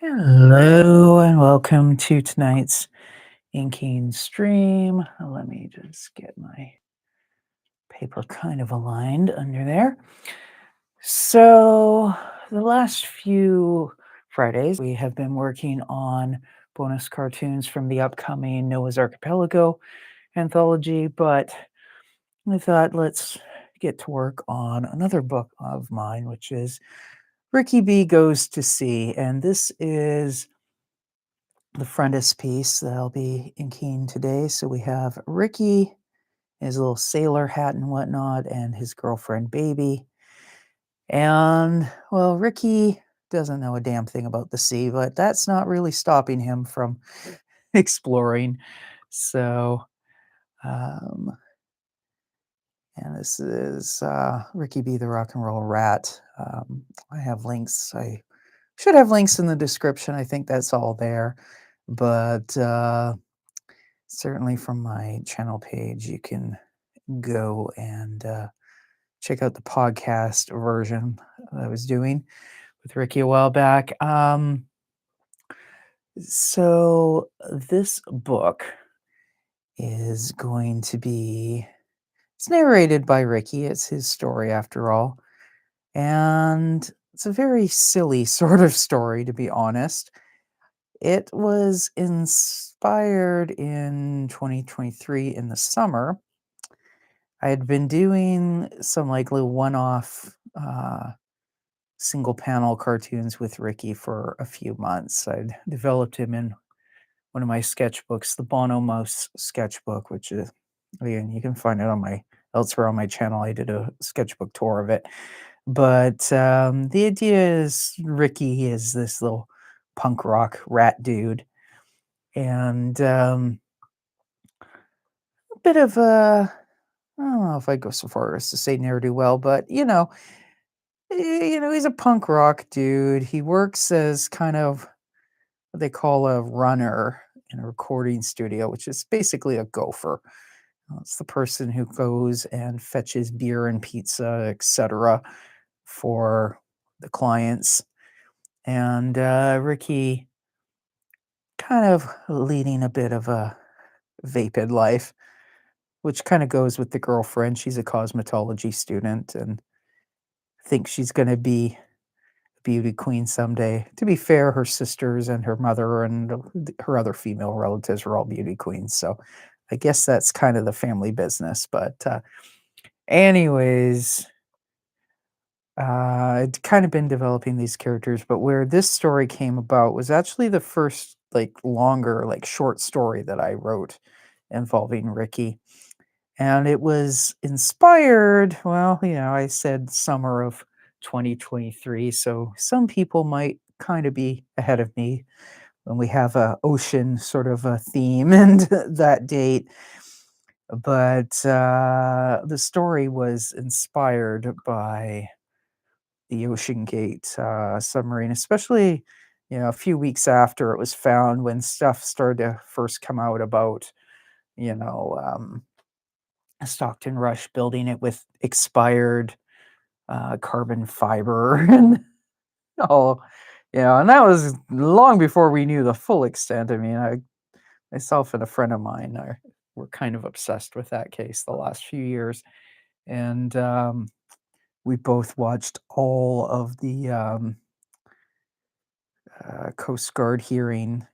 Hello and welcome to tonight's inking stream. Let me just get my paper kind of aligned under there. So, the last few Fridays, we have been working on bonus cartoons from the upcoming Noah's Archipelago anthology, but I thought let's get to work on another book of mine, which is Ricky B Goes to Sea. And this is the frontispiece that I'll be inking today. So we have Ricky, his little sailor hat and whatnot, and his girlfriend Baby. And well, Ricky doesn't know a damn thing about the sea, but that's not really stopping him from exploring. So, and this is Ricky B, the rock and roll rat. I have links. I should have links in the description. I think that's all there. But certainly from my channel page, you can go and check out the podcast version I was doing with Ricky a while back. So this book is going to be, it's narrated by Ricky. It's his story after all. And it's a very silly sort of story, to be honest. It was inspired in 2023 in the summer. I had been doing some like little one-off single panel cartoons with Ricky for a few months. I'd developed him in one of my sketchbooks, the Bono Mouse sketchbook, which is, again, you can find it on my elsewhere on my channel. I did a sketchbook tour of it. But the idea is Ricky is this little punk rock rat dude. And a bit of a, I don't know if I go so far as to say ne'er do well, but he's a punk rock dude. He works as kind of what they call a runner in a recording studio, which is basically a gopher. It's the person who goes and fetches beer and pizza, etc., for the clients. And Ricky kind of leading a bit of a vapid life, which kind of goes with the girlfriend. She's a cosmetology student and thinks she's going to be a beauty queen someday. To be fair, her sisters and her mother and her other female relatives are all beauty queens. So I guess that's kind of the family business. But anyways, I'd kind of been developing these characters, but where this story came about was actually the first like longer, like short story that I wrote involving Ricky. And it was inspired, well, I said summer of 2023, so some people might kind of be ahead of me when we have a ocean sort of a theme and that date. But the story was inspired by the Oceangate submarine, especially a few weeks after it was found, when stuff started to first come out about you know um, Stockton Rush building it with expired carbon fiber and all, and that was long before we knew the full extent. I mean, I myself and a friend of mine were kind of obsessed with that case the last few years, and we both watched all of the Coast Guard hearing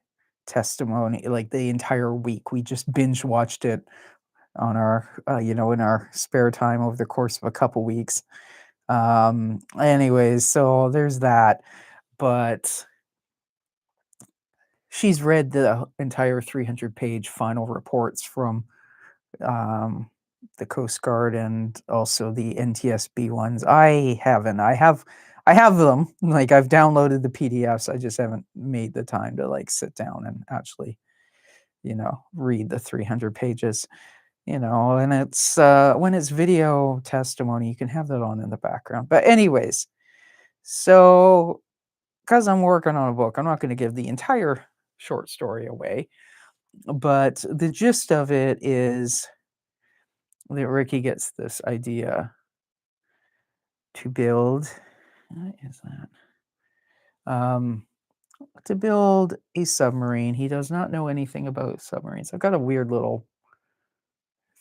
testimony, like the entire week. We just binge watched it on our, in our spare time over the course of a couple weeks. Anyways, so there's that. But she's read the entire 300-page final reports from the Coast Guard and also the NTSB ones. I haven't. I have them. Like, I've downloaded the PDFs. I just haven't made the time to like sit down and actually, read the 300 pages. And it's when it's video testimony, you can have that on in the background. But anyways, so because I'm working on a book, I'm not going to give the entire short story away, but the gist of it is that Ricky gets this idea to build. What is that? to build a submarine. He does not know anything about submarines. I've got a weird little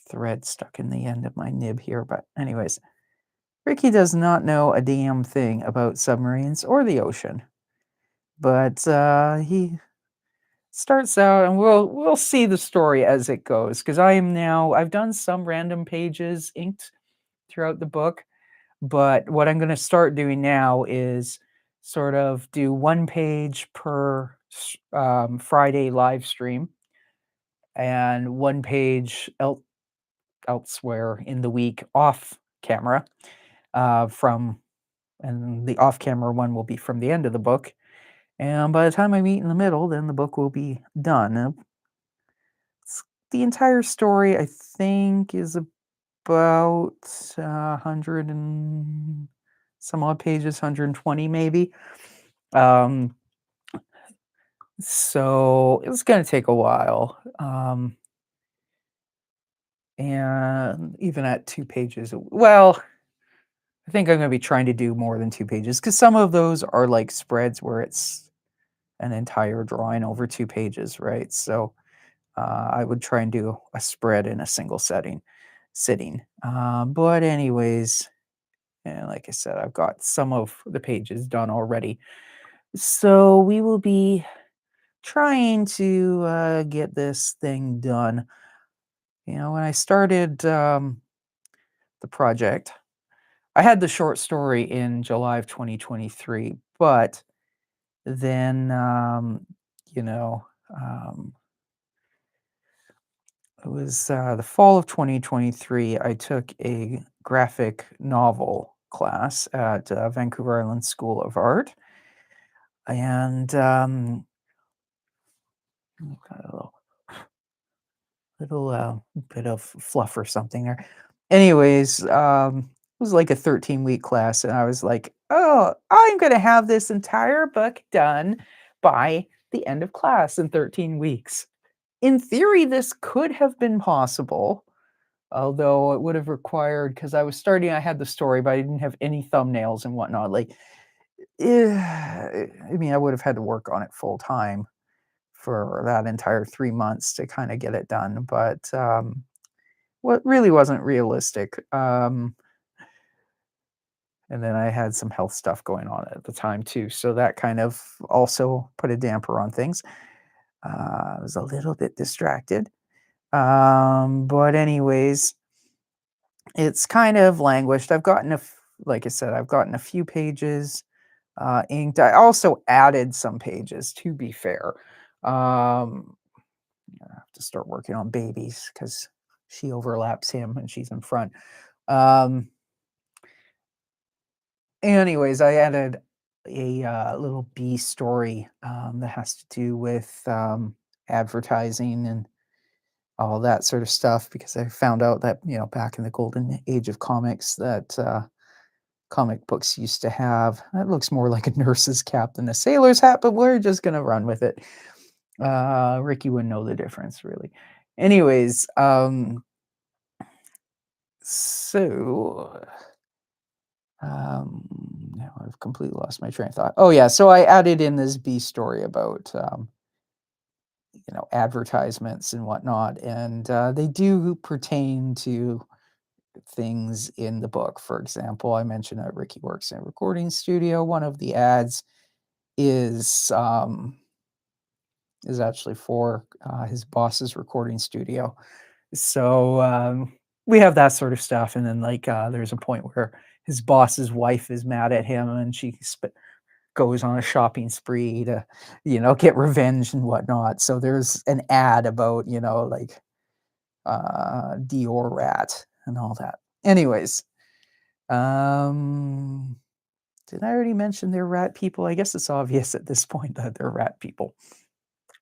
thread stuck in the end of my nib here, but anyways, Ricky does not know a damn thing about submarines or the ocean. But he starts out, and we'll see the story as it goes. Because I've done some random pages inked throughout the book, but what I'm going to start doing now is sort of do one page per Friday live stream and one page elsewhere in the week off camera from and the off camera one will be from the end of the book. And by the time I meet in the middle, then the book will be done. The entire story, I think, is about 100 and some odd pages, 120 maybe. So it's going to take a while. And even at 2 pages, well, I think I'm going to be trying to do more than 2 pages because some of those are like spreads where it's an entire drawing over 2 pages, right? So I would try and do a spread in a single sitting. But anyways, and like I said, I've got some of the pages done already. So we will be trying to get this thing done. When I started the project, I had the short story in July of 2023, but then, you know, um, it was the fall of 2023. I took a graphic novel class at Vancouver Island School of Art, and got a little bit of fluff or something there. Anyways, it was like a 13-week class, and I was like, "Oh, I'm gonna have this entire book done by the end of class in 13 weeks." In theory, this could have been possible, although it would have required because I had the story, but I didn't have any thumbnails and whatnot. Like, I mean, I would have had to work on it full time for that entire 3 months to kind of get it done. But what really wasn't realistic. And then I had some health stuff going on at the time too, so that kind of also put a damper on things. I was a little bit distracted. But anyways, it's kind of languished. Like I said, I've gotten a few pages inked. I also added some pages, to be fair. Um, I have to start working on babies because she overlaps him and she's in front. Um, anyways, I added a little B story that has to do with advertising and all that sort of stuff because I found out that, back in the golden age of comics that comic books used to have. That looks more like a nurse's cap than a sailor's hat, but we're just gonna run with it. Ricky wouldn't know the difference really. Anyways, so now I've completely lost my train of thought. Oh yeah, so I added in this B story about advertisements and whatnot, and they do pertain to things in the book. For example, I mentioned that Ricky works in a recording studio. One of the ads is actually for his boss's recording studio. So we have that sort of stuff, and then like there's a point where his boss's wife is mad at him, and she goes on a shopping spree to, get revenge and whatnot. So there's an ad about like Dior rat and all that. Anyways, um, did I already mention they're rat people? I guess it's obvious at this point that they're rat people.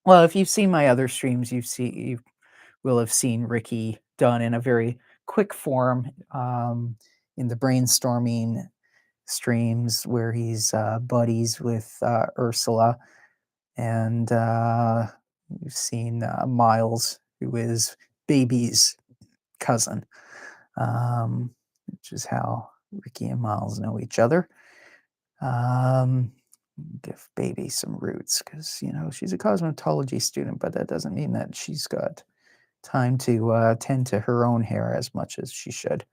Well, if you've seen my other streams, you will have seen Ricky done in a very quick form in the brainstorming streams where he's buddies with Ursula, and you've seen Miles, who is Baby's cousin, which is how Ricky and Miles know each other. Um, give baby some roots because she's a cosmetology student, but that doesn't mean that she's got time to tend to her own hair as much as she should.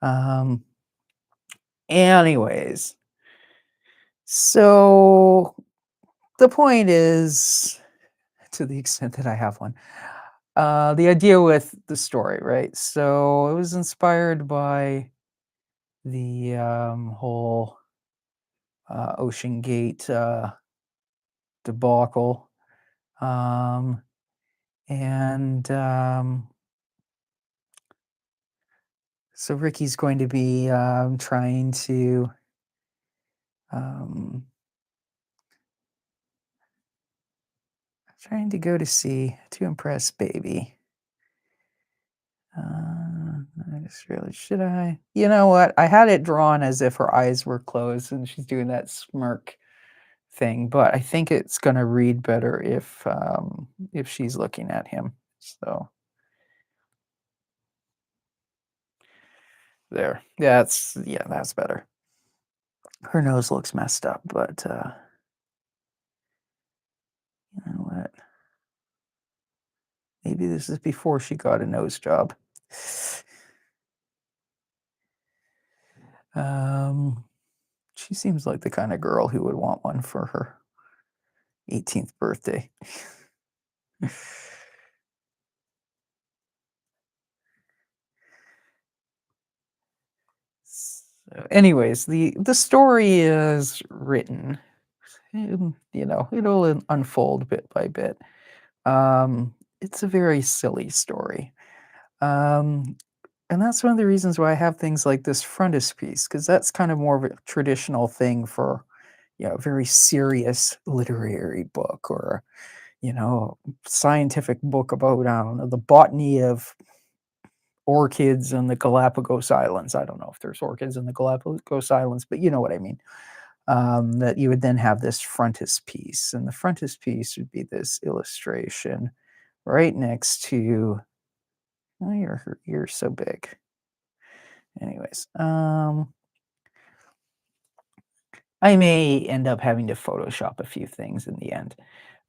Um, anyways, so the point is, to the extent that I have one, the idea with the story, right? So it was inspired by the whole Oceangate debacle. Um, and so Ricky's going to be um, trying to go to sea to impress baby. I just really should I? You know what? I had it drawn as if her eyes were closed and she's doing that smirk thing, but I think it's gonna read better if she's looking at him. So there. That's better. Her nose looks messed up, but you know what? Maybe this is before she got a nose job. Um, she seems like the kind of girl who would want one for her 18th birthday. So anyways, the story is written, it'll unfold bit by bit. It's a very silly story. Um, and that's one of the reasons why I have things like this frontispiece, because that's kind of more of a traditional thing for, a very serious literary book or, scientific book about, I don't know, the botany of orchids in the Galapagos Islands. I don't know if there's orchids in the Galapagos Islands, but you know what I mean. That you would then have this frontispiece, and the frontispiece would be this illustration right next to. Oh, you're so big. Anyways, I may end up having to Photoshop a few things in the end,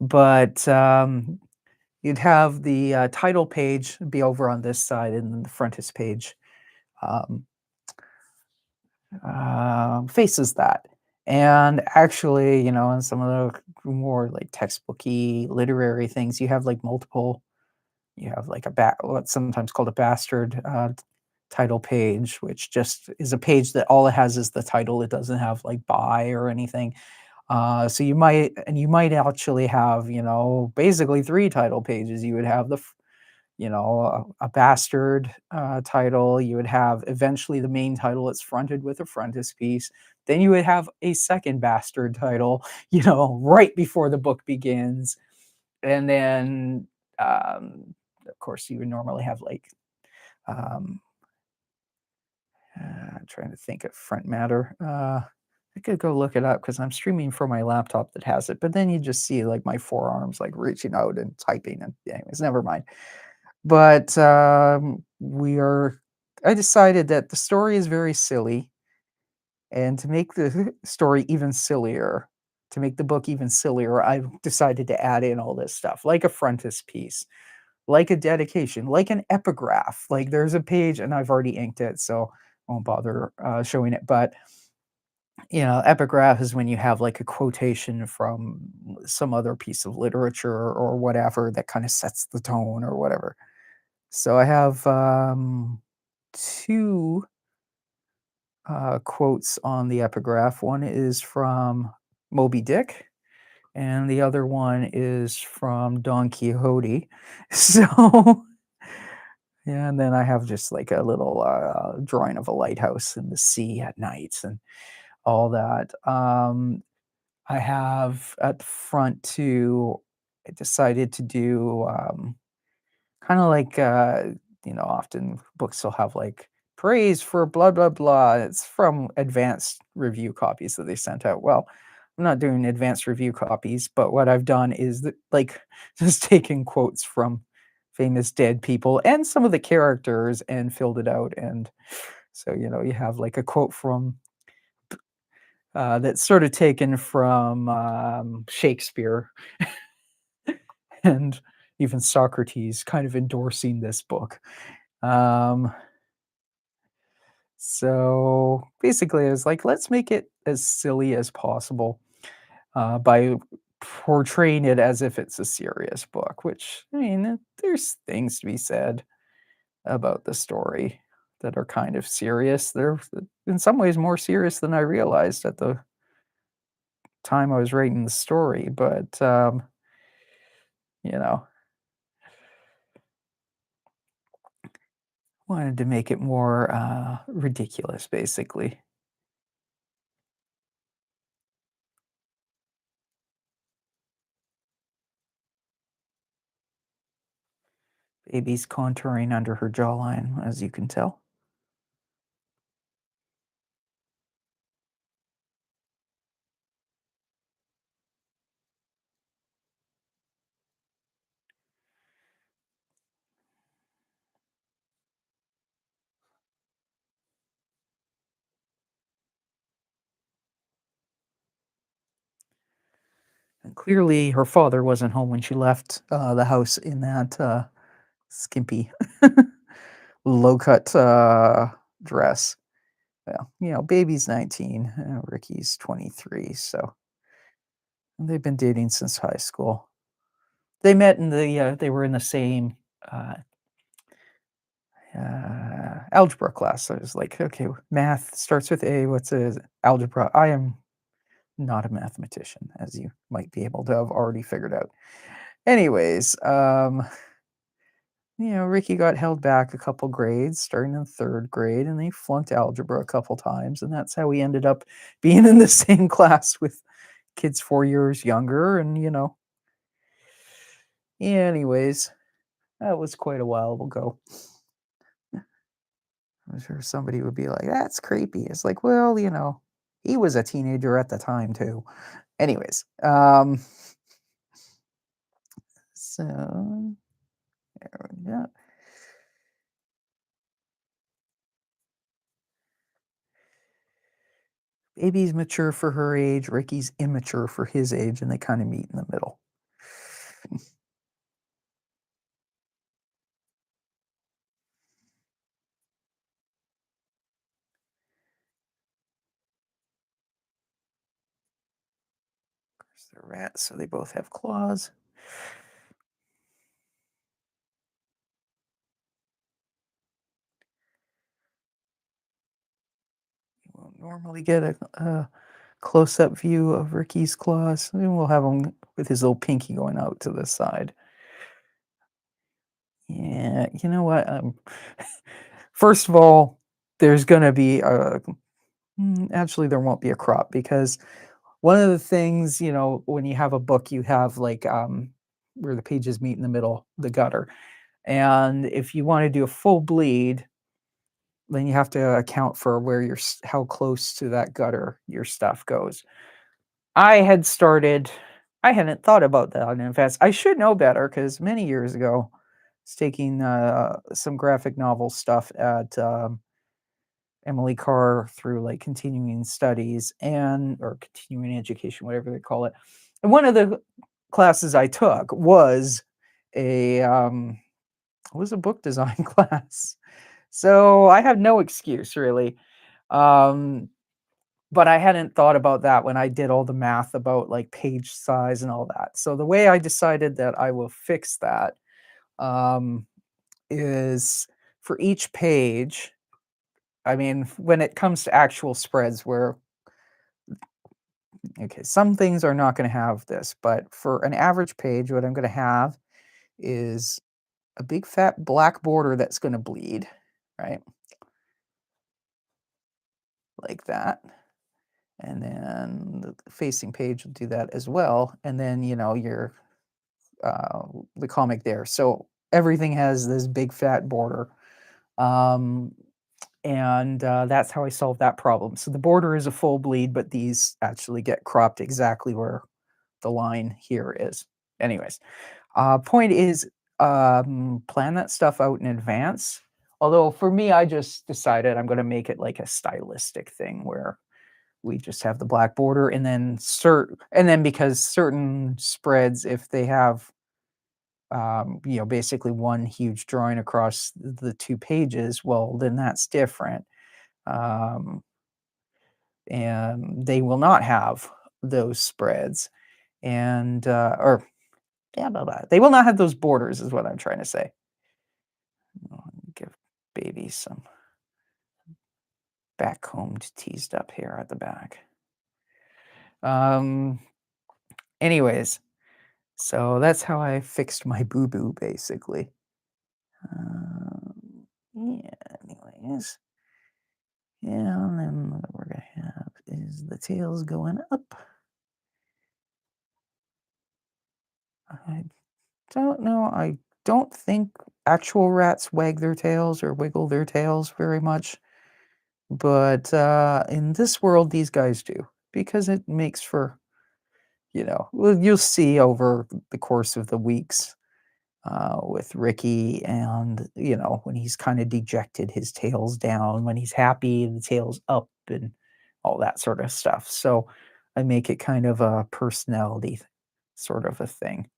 but you'd have the title page be over on this side, and then the frontispiece um, faces that. And actually, in some of the more like textbooky literary things, you have like multiple. You have like what's sometimes called a bastard title page, which just is a page that all it has is the title. It doesn't have like by or anything. So you might actually have, basically three title pages. You would have a bastard title. You would have eventually the main title that's fronted with a frontispiece. Then you would have a second bastard title, right before the book begins. And then, of course, you would normally have like, um, I'm trying to think of front matter. I could go look it up because I'm streaming from my laptop that has it. But then you just see like my forearms like reaching out and typing. And anyways, never mind. But I decided that the story is very silly, and to make the story even sillier, to make the book even sillier, I've decided to add in all this stuff, like a frontispiece, like a dedication, like an epigraph. Like there's a page, and I've already inked it, so I won't bother showing it. But epigraph is when you have like a quotation from some other piece of literature or whatever that kind of sets the tone or whatever. So I have two quotes on the epigraph. One is from Moby Dick, and the other one is from Don Quixote. So, yeah, and then I have just like a little drawing of a lighthouse in the sea at night and all that. I have at the front too, I decided to do kind of like, often books will have like praise for blah, blah, blah. It's from advanced review copies that they sent out. Well, I'm not doing advanced review copies, but what I've done is that, like, just taking quotes from famous dead people and some of the characters and filled it out. And so, you have like a quote from that's sort of taken from Shakespeare and even Socrates kind of endorsing this book. Um, so basically, I was like, let's make it as silly as possible by portraying it as if it's a serious book, which, I mean, there's things to be said about the story that are kind of serious. They're in some ways more serious than I realized at the time I was writing the story, but you know, wanted to make it more ridiculous, basically. Baby's contouring under her jawline, as you can tell. And clearly, her father wasn't home when she left the house in that skimpy, low cut dress. Well, baby's 19, Ricky's 23, so they've been dating since high school. They met in they were in the same uh, algebra class. So I was like, okay, math starts with A. What's a algebra? I am not a mathematician, as you might be able to have already figured out. Anyways, Ricky got held back a couple grades, starting in third grade, and he flunked algebra a couple times, and that's how he ended up being in the same class with kids 4 years younger. And anyways, that was quite a while ago. I'm sure somebody would be like, "That's creepy." It's like, well, he was a teenager at the time too. Anyways, so yeah, baby's mature for her age, Ricky's immature for his age, and they kind of meet in the middle. They're rats, so they both have claws. You won't normally get a close-up view of Ricky's claws, and we'll have him with his little pinky going out to the side. Yeah, you know what? First of all, there's gonna be actually, there won't be a crop because one of the things, when you have a book, you have like where the pages meet in the middle, the gutter. And if you want to do a full bleed, then you have to account for where how close to that gutter your stuff goes. I had started, I hadn't thought about that in advance. I should know better because many years ago, I was taking some graphic novel stuff at Emily Carr through like continuing studies and or continuing education, whatever they call it. And one of the classes I took a was a book design class. So I have no excuse really. Um, but I hadn't thought about that when I did all the math about like page size and all that. So the way I decided that I will fix that um, is for each page. I mean, when it comes to actual spreads, where okay, some things are not going to have this, but for an average page, what I'm going to have is a big fat black border that's going to bleed, right? Like that. And then the facing page will do that as well. And then, your uh, the comic there. So everything has this big fat border. Um, and that's how I solved that problem. So the border is a full bleed, but these actually get cropped exactly where the line here is. Anyways, point is, plan that stuff out in advance. Although for me, I just decided I'm going to make it like a stylistic thing where we just have the black border, and then because certain spreads, if they have basically one huge drawing across the 2 pages, well, then that's different. Um, and they will not have those spreads, and or yeah, blah, blah. They will not have those borders, is what I'm trying to say. Give baby some backcombed, teased up hair at the back. Um, anyways, so that's how I fixed my boo boo, basically. Yeah, anyways. Yeah, and then what we're gonna have is the tails going up. I don't know. I don't think actual rats wag their tails or wiggle their tails very much, but in this world, these guys do because it makes for, well, you'll see over the course of the weeks with Ricky, and when he's kind of dejected, his tail's down. When he's happy, the tail's up, and all that sort of stuff. So I make it kind of a personality sort of a thing.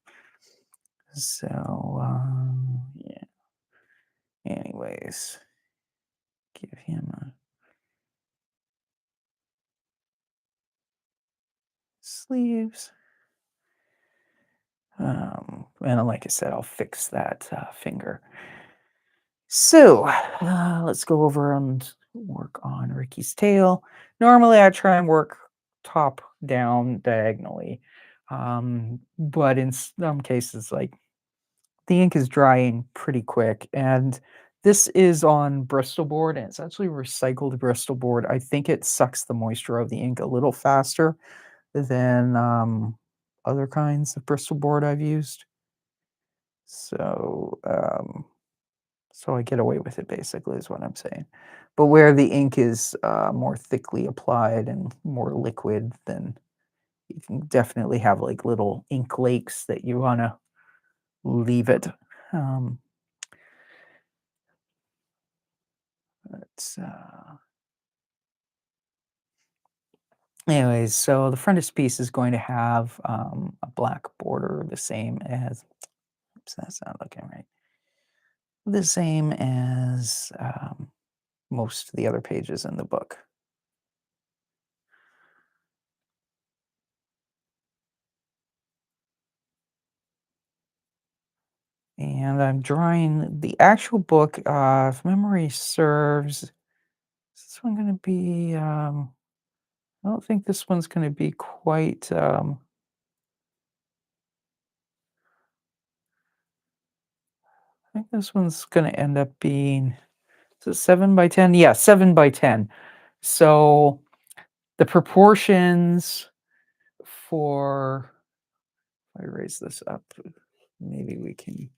So yeah. Anyways, give him a sleeves. And like I said, I'll fix that finger. So, let's go over and work on Ricky's tail. Normally, I try and work top down diagonally, but in some cases, like the ink is drying pretty quick, and this is on Bristol board, and it's actually recycled Bristol board. I think it sucks the moisture out of the ink a little faster than other kinds of Bristol board I've used. So, so I get away with it basically is what I'm saying. But where the ink is more thickly applied and more liquid, then you can definitely have like little ink lakes that you want to leave it. Um, it's, anyways, so the frontispiece is going to have a black border, the same as. Oops, that's not looking right. The same as most of the other pages in the book. And I'm drawing the actual book, if memory serves, is this one gonna be, I don't think this one's gonna be quite, I think this one's gonna end up being, is it 7 by 10? Yeah, 7 by 10. So the proportions for, if I raise this up, maybe we can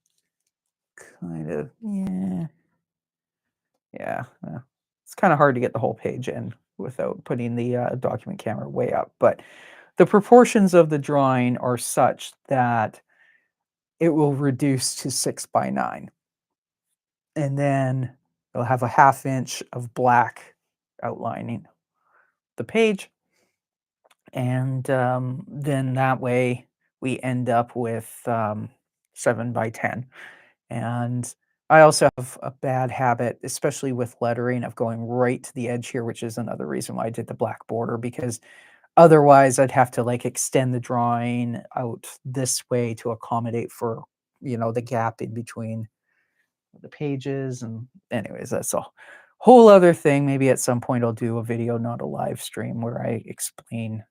kind of, yeah. Yeah, it's kinda hard to get the whole page in without putting the, document camera way up, but the proportions of the drawing are such that it will reduce to 6 by 9, and then it'll have a ½ inch of black outlining the page, and, then that way we end up with, 7 by 10. And I also have a bad habit, especially with lettering, of going right to the edge here, which is another reason why I did the black border, because otherwise I'd have to like extend the drawing out this way to accommodate for, the gap in between the pages. And anyways, that's a whole other thing. Maybe at some point I'll do a video, not a live stream, where I explain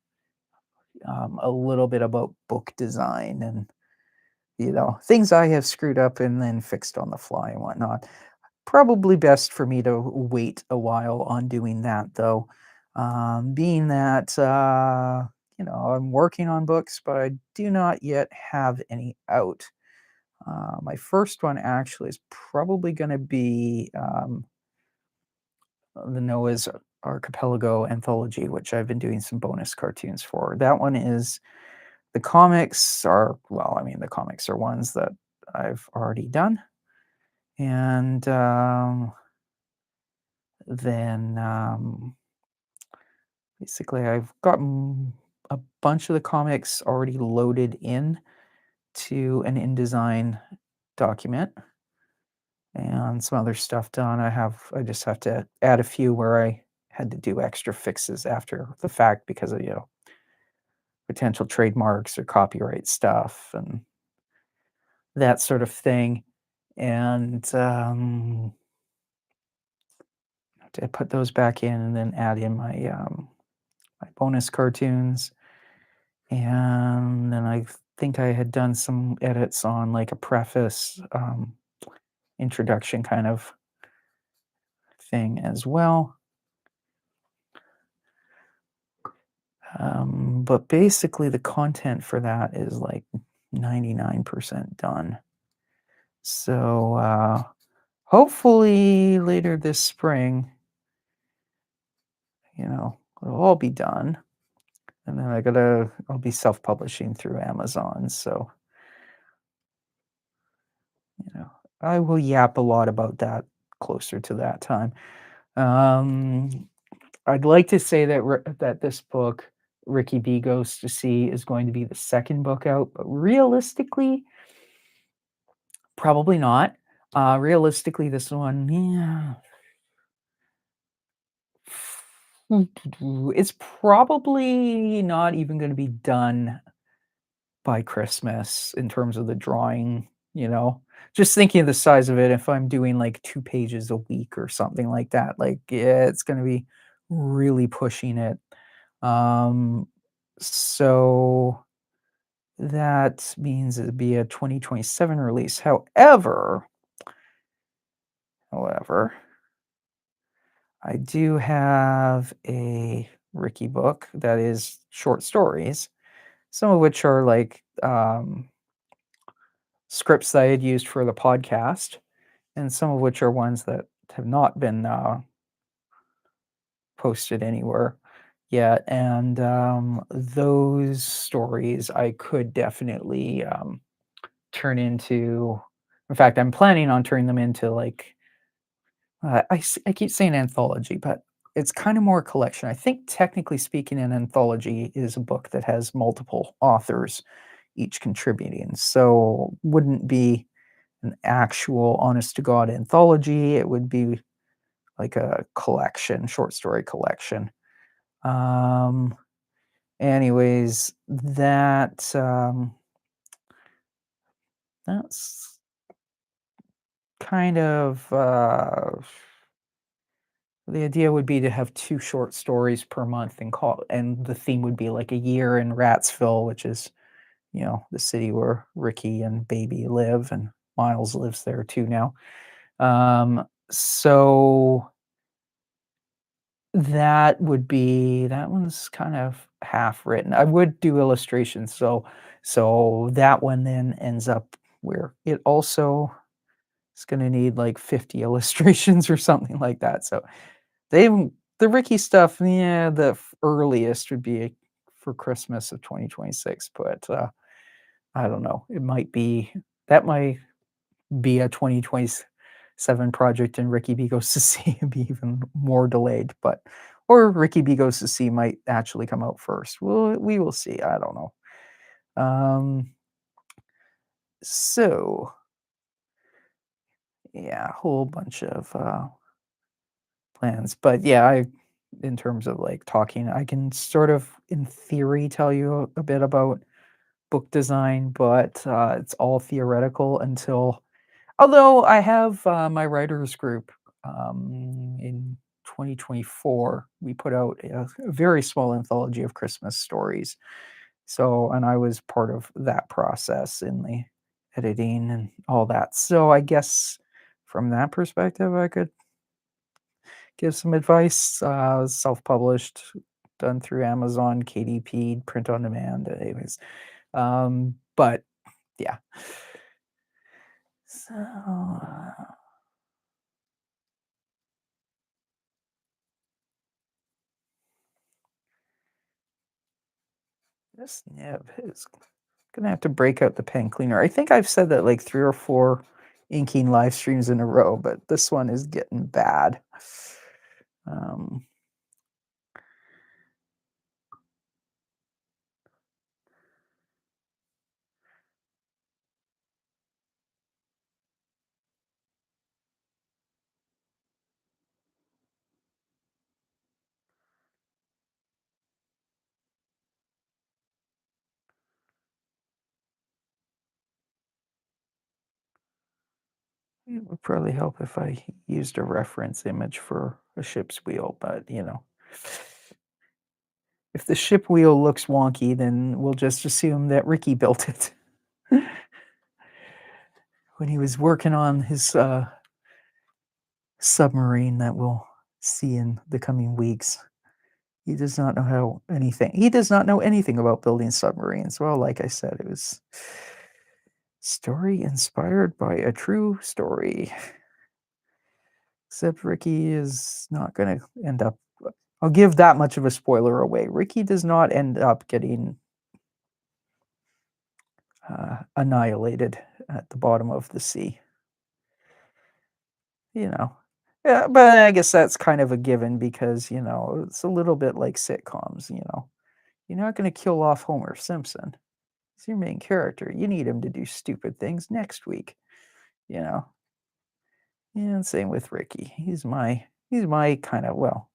a little bit about book design and things I have screwed up and then fixed on the fly and whatnot. Probably best for me to wait a while on doing that, though, being that I'm working on books, but I do not yet have any out. My first one actually is probably going to be the Noah's Archipelago anthology, which I've been doing some bonus cartoons for. That one is, the comics are, well, I mean, the comics are ones that I've already done. And then Basically, I've got a bunch of the comics already loaded in to an InDesign document and some other stuff done. I just have to add a few where I had to do extra fixes after the fact because of, potential trademarks or copyright stuff and that sort of thing. And to put those back in and then add in my bonus cartoons. And then I think I had done some edits on like a preface, introduction kind of thing as well. But basically, the content for that is like 99% done. So hopefully later this spring, it'll all be done. And then I'll be self-publishing through Amazon. So, you know, I will yap a lot about that closer to that time. Um, I'd like to say that this book, Ricky B Goes to Sea, is going to be the second book out, but realistically, probably not. Realistically, this one, yeah, it's probably not even going to be done by Christmas in terms of the drawing, you know? Just thinking of the size of it, if I'm doing, like, 2 pages a week or something like that, like, yeah, it's gonna be really pushing it. Um, so that means it'd be a 2027 release. However, I do have a Ricky book that is short stories, some of which are, like, scripts that I had used for the podcast, and some of which are ones that have not been posted anywhere yet. And those stories I could definitely turn into. In fact, I'm planning on turning them into like I keep saying anthology, but it's kind of more a collection. I think technically speaking, an anthology is a book that has multiple authors each contributing. So wouldn't be an actual honest to God anthology. It would be like a collection, short story collection. Um, anyways, that's kind of the idea would be to have two short stories per month and the theme would be like a year in Ratsville, which is, the city where Ricky and Baby live, and Miles lives there too now. So that one's kind of half written. I would do illustrations, so that one then ends up where it also is gonna need, like, 50 illustrations or something like that, so they the Ricky stuff, yeah, the earliest would be for Christmas of 2026, but, I don't know, that might be a 2027 project and Ricky B Goes to Sea and be even more delayed, or Ricky B Goes to Sea might actually come out first. We will see. I don't know. Um, so yeah, a whole bunch of plans. But yeah, in terms of like talking, I can sort of in theory tell you a bit about book design, but it's all theoretical until. Although I have, my writers group, in 2024, we put out a very small anthology of Christmas stories. So and I was part of that process in the editing and all that. So I guess from that perspective, I could give some advice, self-published, done through Amazon, KDP, print on demand, anyways. But yeah. So, this nib is gonna have to break out the pen cleaner. I think I've said that like 3 or 4 inking live streams in a row, but this one is getting bad. Um, It would probably help if I used a reference image for a ship's wheel, but, if the ship wheel looks wonky, then we'll just assume that Ricky built it when he was working on his, submarine that we'll see in the coming weeks. He does not know anything about building submarines. Well, like I said, it was story inspired by a true story. Except Ricky is not gonna end up I'll give that much of a spoiler away. Ricky does not end up getting, annihilated at the bottom of the sea, you know? Yeah, but I guess that's kind of a given because, it's a little bit like sitcoms. You're not gonna kill off Homer Simpson. He's your main character. You need him to do stupid things next week, you know? Yeah, and same with Ricky. He's my kinda well,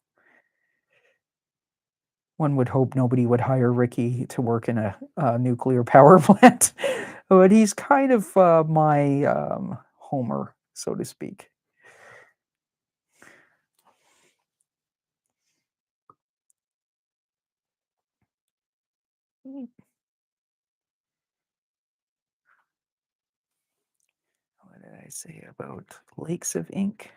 one would hope nobody would hire Ricky to work in a nuclear power plant, but he's kind of, my, Homer, so to speak. Mm, what did I say about lakes of ink?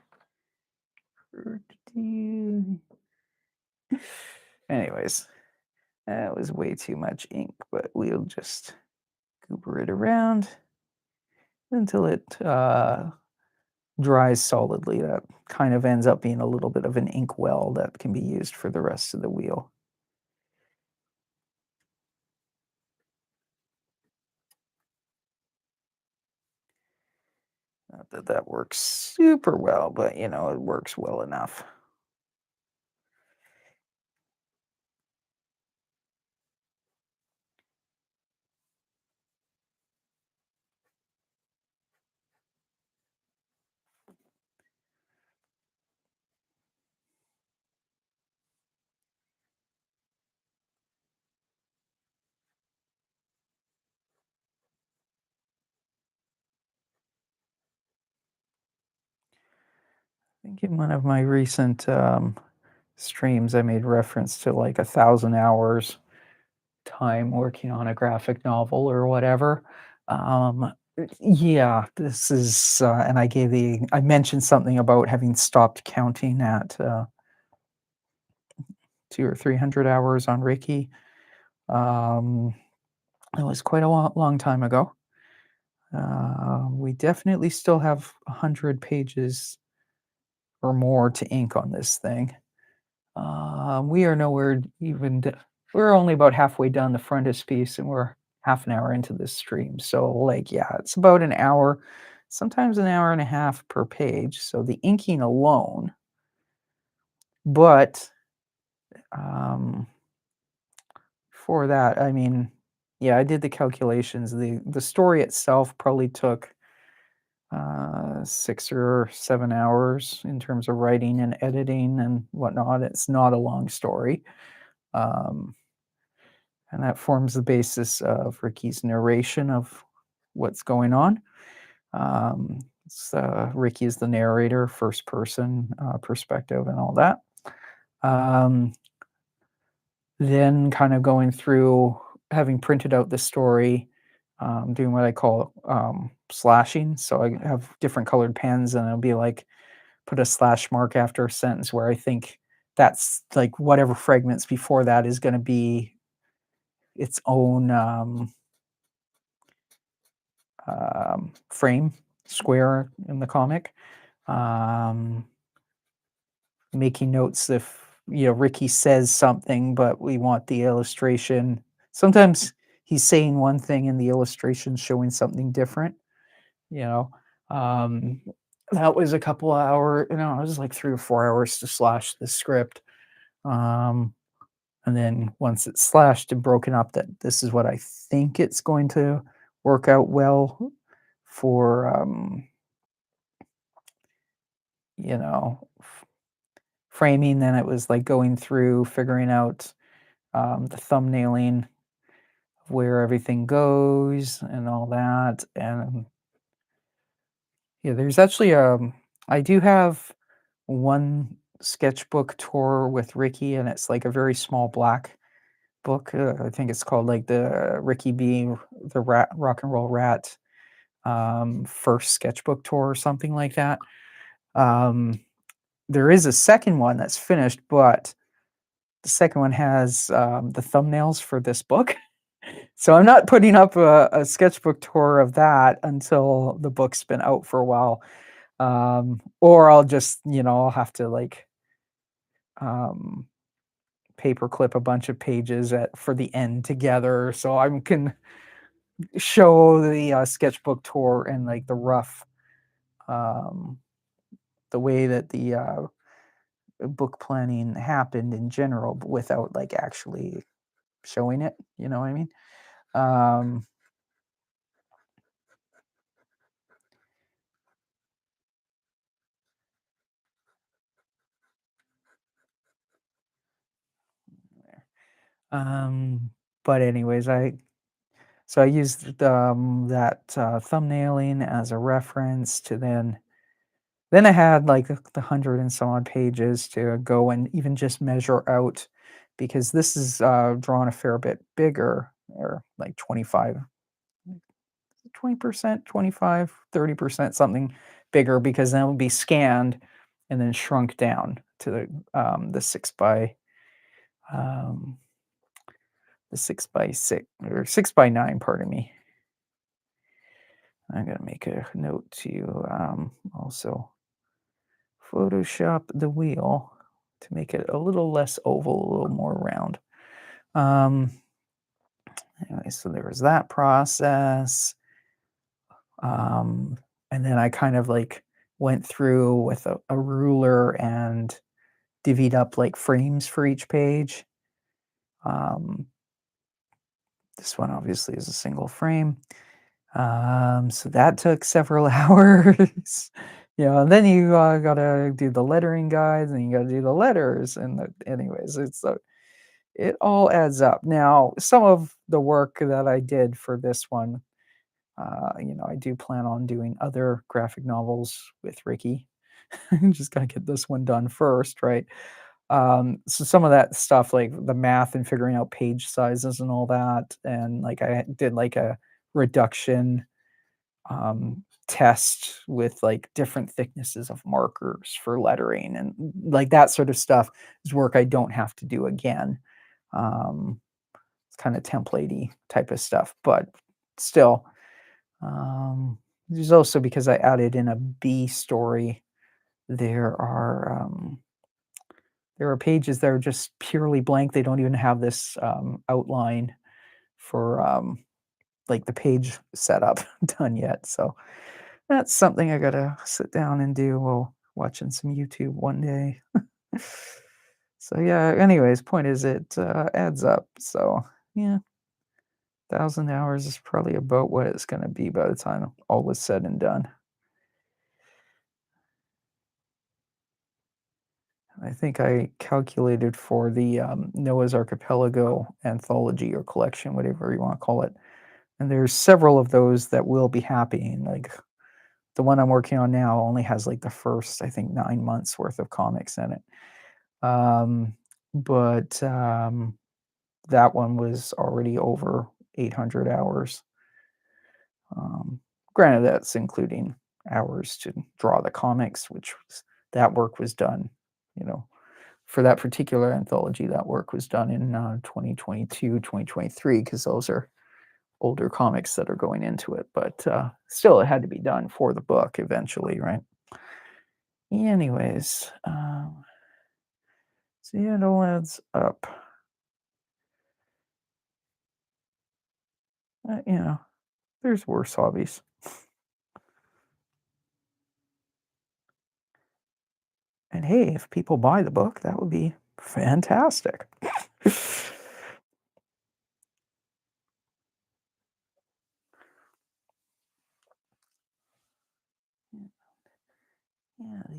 Anyways, that was way too much ink, but we'll just goober it around until it, dries solidly. That kind of ends up being a little bit of an ink well that can be used for the rest of the wheel. Not that that works super well, but it works well enough. I think in one of my recent streams, I made reference to like 1,000 hours time working on a graphic novel or whatever. Yeah, this is, and I mentioned something about having stopped counting at 200 or 300 hours on Reiki. Um, it was quite a long time ago. We definitely still have 100 pages or more to ink on this thing. We are nowhere even. We're only about halfway done the frontispiece, and we're half an hour into this stream. So, like, yeah, it's about an hour, sometimes an hour and a half per page. So the inking alone, but um, for that, I mean, yeah, I did the calculations. The story itself probably took 6 or 7 hours in terms of writing and editing and whatnot. It's not a long story. Um, and that forms the basis of Ricky's narration of what's going on. Ricky is the narrator, first person perspective, and all that. Um, then, kind of going through, having printed out the story, doing what I call slashing. So I have different colored pens, and it'll be like put a slash mark after a sentence where I think that's like whatever fragments before that is going to be its own frame, square in the comic. Um, Making notes if Ricky says something, but we want the illustration. Sometimes he's saying one thing and the illustration showing something different. You know, um, that was a couple of hours. It was like 3 or 4 hours to slash the script. Um, and then once it's slashed and broken up, that this is what I think it's going to work out well for you know framing. Then it was like going through figuring out the thumbnailing of where everything goes and all that, and Yeah, there's actually, I do have one sketchbook tour with Ricky, and it's like a very small black book. I think it's called like the Ricky being the Rat Rock and Roll Rat first sketchbook tour or something like that. Um, there is a second one that's finished, but the second one has the thumbnails for this book. So I'm not putting up a sketchbook tour of that until the book's been out for a while. Or I'll just, I'll have to like um, paperclip a bunch of pages at for the end together, so I can show the sketchbook tour and like um, the way that the book planning happened in general, but without like actually showing it. You know what I mean? Um, um, but anyways, I used that thumbnailing as a reference to then I had like the 100 and some odd pages to go and even just measure out, because this is drawn a fair bit bigger, or like 20%, 25, 30%, something bigger, because then it would be scanned and then shrunk down to the um, 6 by 6 or 6 by 9, pardon me. I'm gonna make a note to also Photoshop the wheel to make it a little less oval, a little more round. Um, anyway, so there was that process. Um, and then I kind of like went through with a ruler and divvied up like frames for each page. Um, this one obviously is a single frame. So that took several hours. And then you gotta do the lettering guides, and you gotta do the letters, and anyways, it all adds up. Now, some of the work that I did for this one, I do plan on doing other graphic novels with Ricky. Just gotta get this one done first, right? So some of that stuff, like the math and figuring out page sizes and all that, and like I did like a reduction test with like different thicknesses of markers for lettering, and like that sort of stuff is work I don't have to do again. Um, it's kind of templatey type of stuff, but still, there's also, because I added in a B story, there are pages that are just purely blank. They don't even have this outline for like the page setup done yet. So that's something I gotta sit down and do while watching some YouTube one day. So yeah, anyways, point is it adds up. So yeah, 1,000 hours is probably about what it's gonna be by the time all was said and done. I think I calculated for the Noah's Archipelago anthology or collection, whatever you want to call it. And there's several of those that will be happening. Like the one I'm working on now only has like the first, I think, 9 months worth of comics in it. But that one was already over 800 hours. Um, Granted, that's including hours to draw the comics, that work was done, you know, for that particular anthology. That work was done in 2022, 2023, because those are older comics that are going into it. But still, it had to be done for the book eventually, right? Anyways, so yeah, it all adds up. Uh, you know, there's worse hobbies. And hey, if people buy the book, that would be fantastic.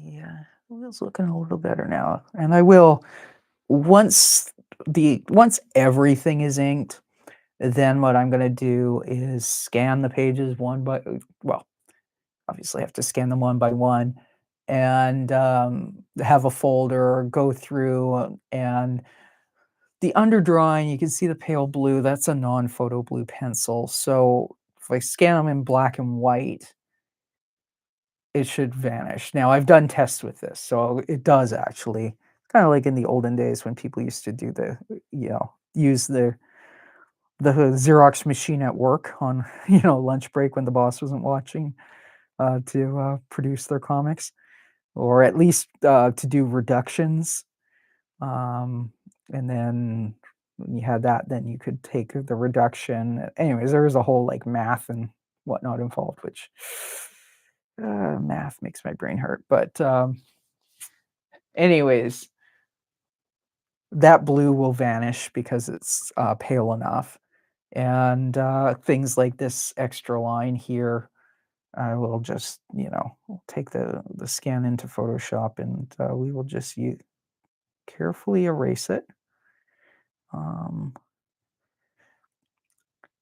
Yeah, the wheel's looking a little better now, and I will once once everything is inked, then what I'm gonna do is scan the pages one by well, obviously have to scan them one by one and have a folder, go through, and the underdrawing, you can see the pale blue, that's a non-photo blue pencil. So if I scan them in black and white, it should vanish. Now, I've done tests with this, so it does actually. Kind of like in the olden days when people used to do use the Xerox machine at work on, lunch break when the boss wasn't watching, to produce their comics, or at least to do reductions. Um, and then when you had that, then you could take the reduction. Anyways, there was a whole like math and whatnot involved, which math makes my brain hurt. But anyways, that blue will vanish because it's pale enough. And things like this extra line here, I will just, take the scan into Photoshop and we will just carefully erase it. Um,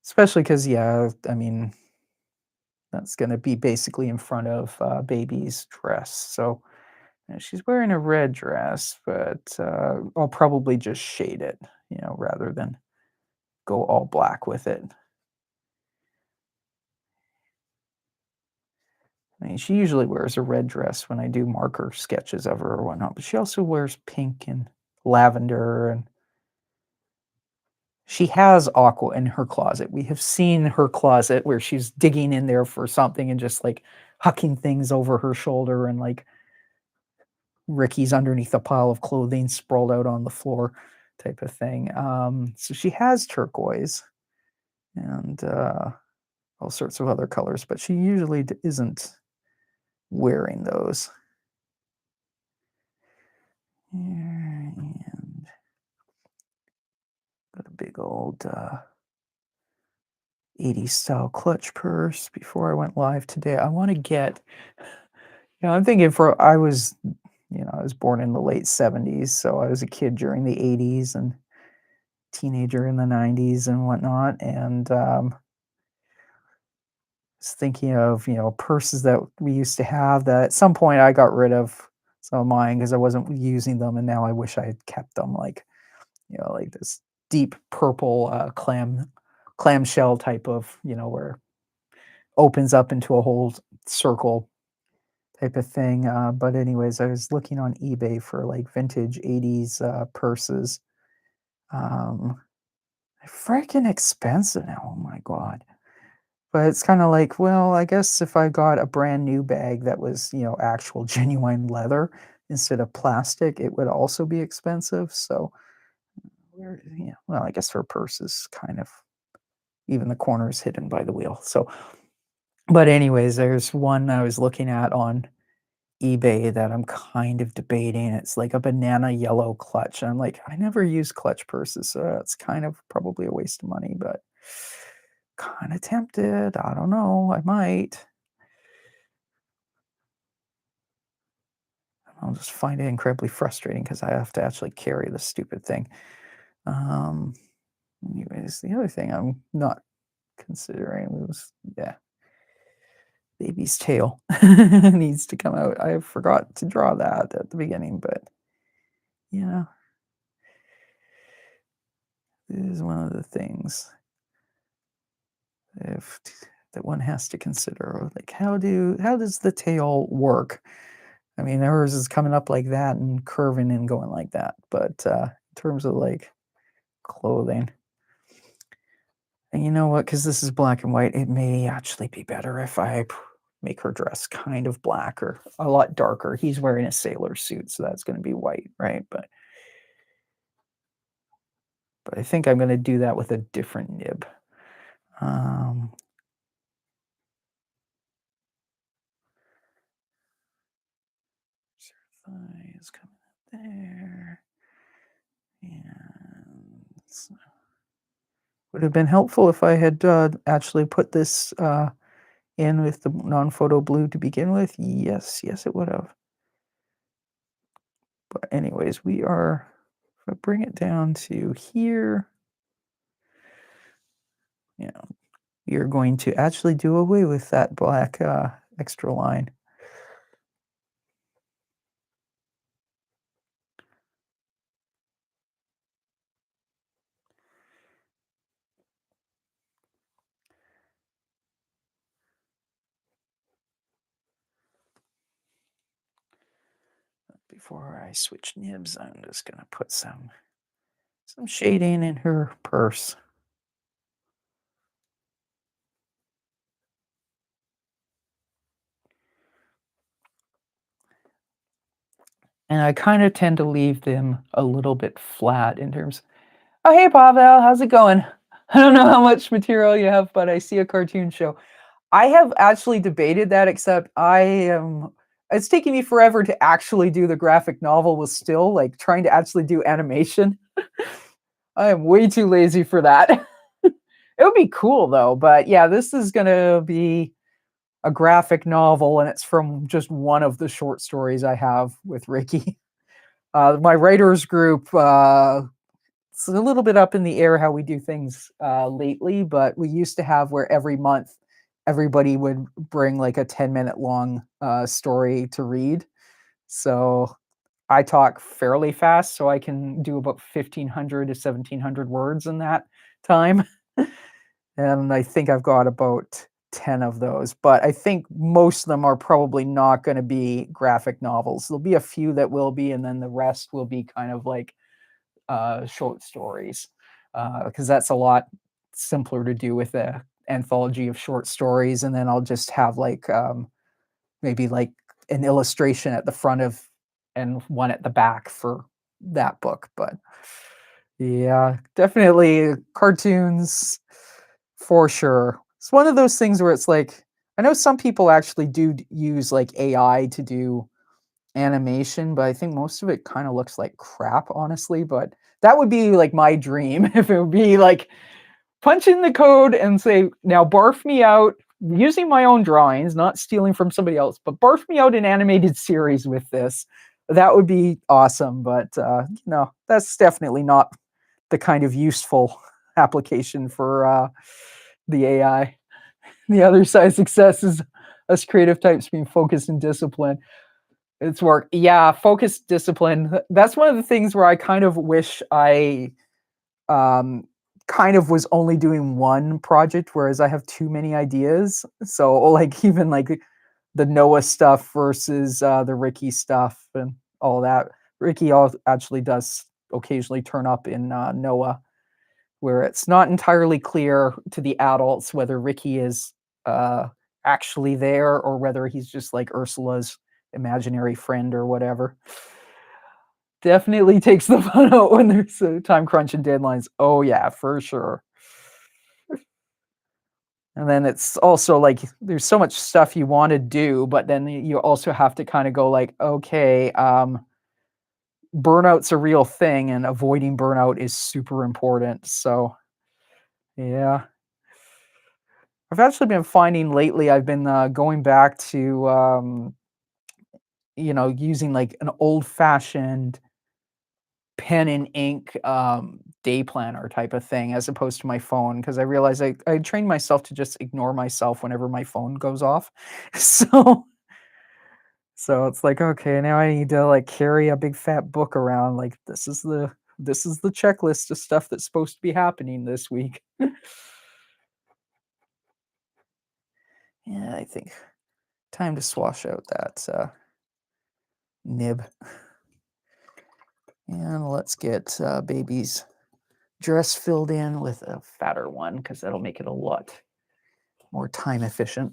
Especially because, yeah, I mean, that's gonna be basically in front of, baby's dress, so, she's wearing a red dress, but, I'll probably just shade it, rather than go all black with it. I mean, she usually wears a red dress when I do marker sketches of her or whatnot, but she also wears pink and lavender, and she has aqua in her closet. We have seen her closet where she's digging in there for something and just, like, hucking things over her shoulder, and, like, Ricky's underneath a pile of clothing sprawled out on the floor type of thing. So she has turquoise and, all sorts of other colors, but she usually isn't wearing those. And got a big old, 80s style clutch purse before I went live today. I wanna get I'm thinking I was born in the late '70s, so I was a kid during the '80s and teenager in the '90s and whatnot, and, was thinking of, purses that we used to have that at some point I got rid of some of mine because I wasn't using them, and now I wish I had kept them, like, like this deep purple, clamshell type of, where opens up into a whole circle type of thing, but anyways, I was looking on eBay for, like, vintage '80s, purses. Um, Freaking expensive now, oh my god. But it's kinda like, well, I guess if I got a brand new bag that was, actual genuine leather instead of plastic, it would also be expensive, so well, I guess her purse is kind of even the corner is hidden by the wheel, so but anyways, there's one I was looking at on eBay that I'm kind of debating. It's like a banana yellow clutch. I'm like, I never use clutch purses, so it's kind of probably a waste of money, but kind of tempted. I don't know. I might. I'll just find it incredibly frustrating because I have to actually carry the stupid thing. Um, Anyways, the other thing I'm not considering was, yeah, baby's tail needs to come out. I forgot to draw that at the beginning, but yeah, this is one of the things if that one has to consider. Like, how does the tail work? I mean, hers is coming up like that and curving and going like that, but in terms of like clothing, and you know what? Because this is black and white, it may actually be better if I make her dress kind of black or a lot darker. He's wearing a sailor suit, so that's going to be white, right? But I think I'm going to do that with a different nib. Um, Thigh is coming up there. And would have been helpful if I had actually put this in with the non-photo blue to begin with. Yes, yes, it would have. But anyways, if I bring it down to here, you know, we are going to actually do away with that black extra line. Before I switch nibs, I'm just gonna put some shading in her purse. And I kind of tend to leave them a little bit flat in terms, oh, hey, Pavel, how's it going? I don't know how much material you have, but I see a cartoon show. I have actually debated that, except it's taking me forever to actually do the graphic novel with still, like, trying to actually do animation. I am way too lazy for that. It would be cool, though, but yeah, this is gonna be a graphic novel, and it's from just one of the short stories I have with Ricky. My writers group, it's a little bit up in the air how we do things lately, but we used to have where every month everybody would bring like a 10-minute long story to read. So I talk fairly fast, so I can do about 1,500 to 1,700 words in that time. And I think I've got about 10 of those, but I think most of them are probably not going to be graphic novels. There'll be a few that will be, and then the rest will be kind of like short stories, because that's a lot simpler to do with a anthology of short stories. And then I'll just have like maybe like an illustration at the front of and one at the back for that book. But yeah, definitely cartoons for sure. It's one of those things where it's like, I know some people actually do use like AI to do animation, but I think most of it kind of looks like crap, honestly. But that would be like my dream if it would be like punch in the code and say, now barf me out using my own drawings, not stealing from somebody else, but barf me out an animated series with this. That would be awesome. But that's definitely not the kind of useful application for the AI. The other side of success is us creative types being focused and disciplined. It's work. Yeah, focused discipline. That's one of the things where I kind of wish I um, kind of was only doing one project, whereas I have too many ideas. So, like, even like the Noah stuff versus the Ricky stuff and all that. Ricky actually does occasionally turn up in Noah, where it's not entirely clear to the adults whether Ricky is uh, actually there or whether he's just like Ursula's imaginary friend or whatever. Definitely takes the fun out when there's a time crunch and deadlines. Oh yeah, for sure. And then it's also like there's so much stuff you want to do, but then you also have to kind of go like, okay, burnout's a real thing, and avoiding burnout is super important. So yeah, I've actually been finding lately. I've been going back to using like an old fashioned pen and ink day planner type of thing as opposed to my phone, because I realized I trained myself to just ignore myself whenever my phone goes off. So it's like, okay, now I need to like carry a big fat book around, like this is the checklist of stuff that's supposed to be happening this week. Yeah, I think time to swash out that nib. And let's get baby's dress filled in with a fatter one, because that'll make it a lot more time efficient.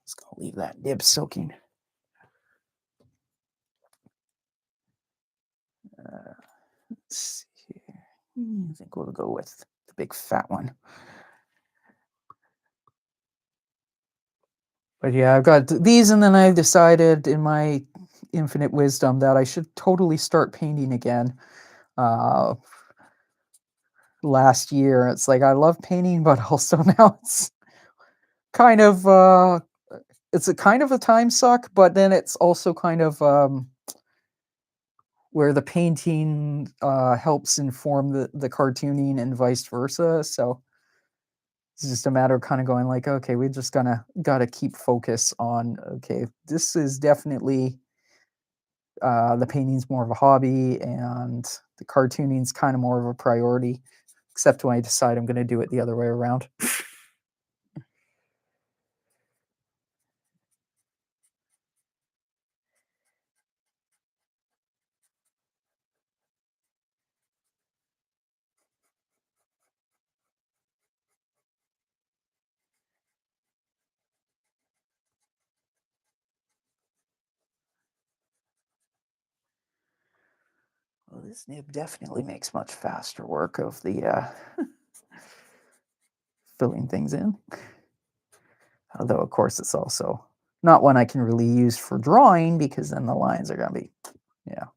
Just gonna leave that nib soaking. Let's see here. I think we'll go with the big fat one. But yeah, I've got these, and then I've decided in my infinite wisdom that I should totally start painting again. Uh, Last year, it's like I love painting, but also now kind of it's a kind of a time suck, but then it's also kind of where the painting helps inform the cartooning and vice versa. So It's just a matter of kinda going like, "Okay, we just gonna gotta keep focus on, okay, this is definitely, the painting's more of a hobby, and the cartooning's kinda more of a priority," except when I decide I'm gonna do it the other way around. Well, this nib definitely makes much faster work of the, filling things in. Although, of course, it's also not one I can really use for drawing because then the lines are gonna be, you know,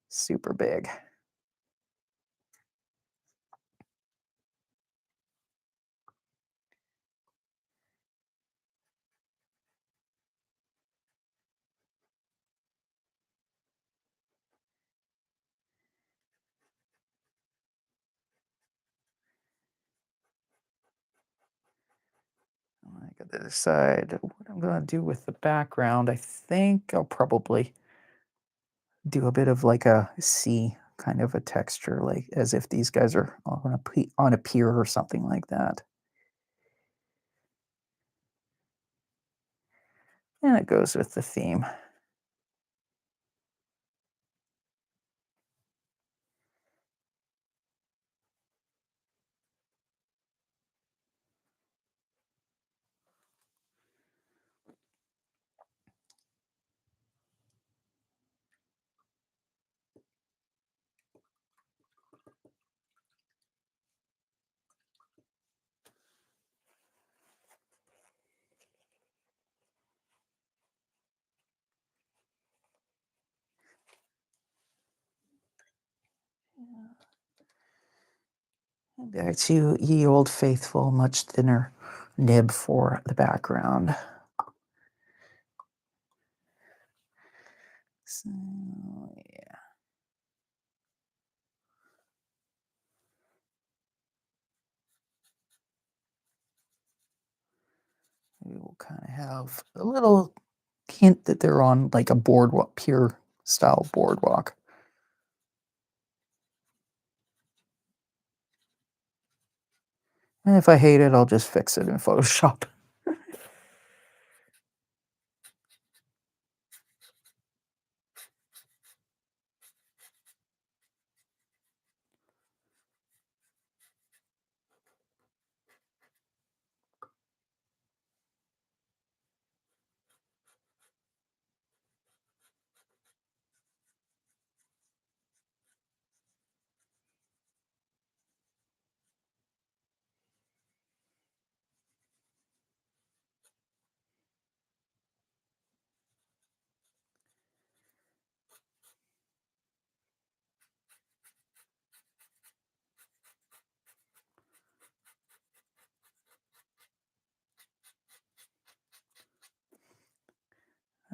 super big. I gotta decide what I'm gonna do with the background. I think I'll probably do a bit of like a sea kind of a texture, like as if these guys are on on a pier or something like that. And it goes with the theme. And back to ye old faithful, much thinner nib for the background. So, yeah, we will kind of have a little hint that they're on like a boardwalk, pier style boardwalk. And if I hate it, I'll just fix it in Photoshop.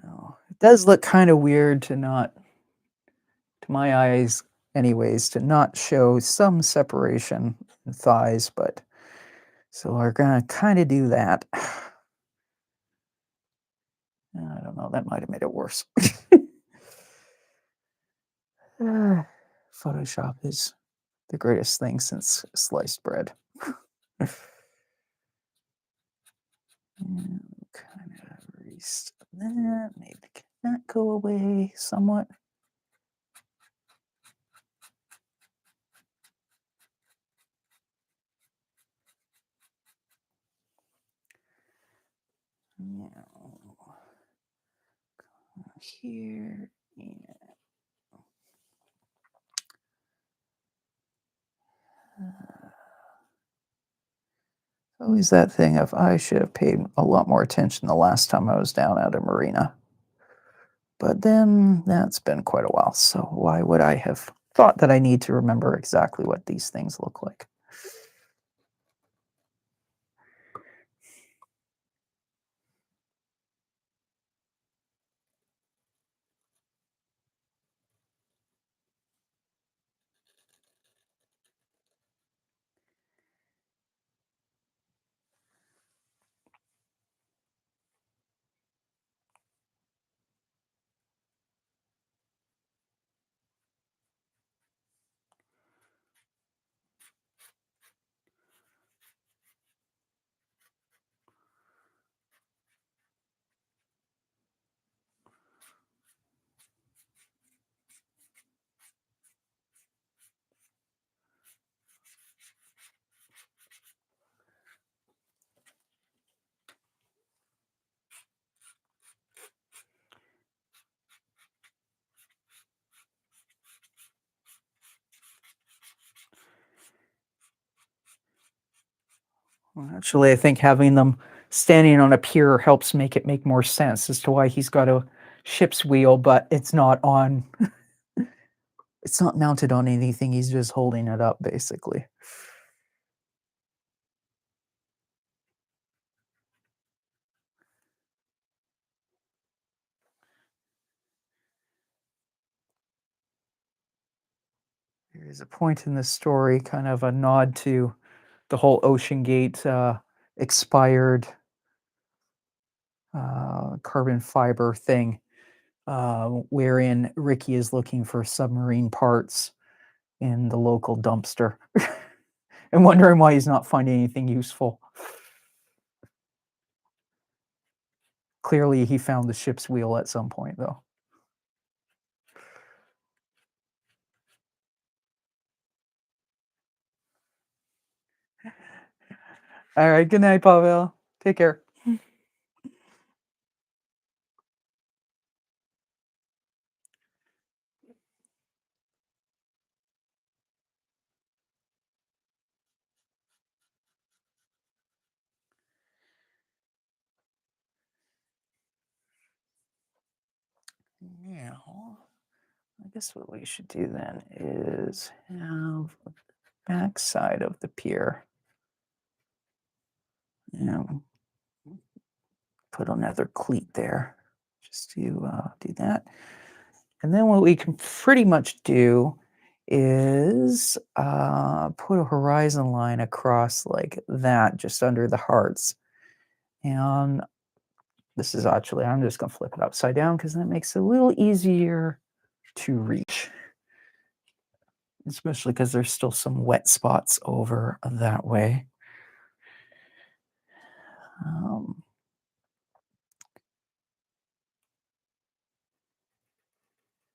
Oh, it does look kind of weird to not, to my eyes, anyways, to not show some separation in thighs, but so we're gonna kind of do that. I don't know, that might have made it worse. Ah, Photoshop is the greatest thing since sliced bread. Kind of erased that. Maybe can that go away somewhat? Yeah. Here. Yeah. Always that thing of I should have paid a lot more attention the last time I was down at a marina. But then that's been quite a while. So why would I have thought that I need to remember exactly what these things look like? Well, actually, I think having them standing on a pier helps make more sense as to why he's got a ship's wheel, but it's not mounted on anything, he's just holding it up, basically. There is a point in this story, kind of a nod to the whole Oceangate, expired, carbon fiber thing, wherein Ricky is looking for submarine parts in the local dumpster and wondering why he's not finding anything useful. Clearly, he found the ship's wheel at some point, though. Alright, good night, Pavel. Take care. Now, I guess what we should do then is have the backside of the pier, you know, put another cleat there just to do that. And then what we can pretty much do is put a horizon line across like that, just under the hearts. And this is actually, I'm just going to flip it upside down because that makes it a little easier to reach, especially because there's still some wet spots over that way. Um,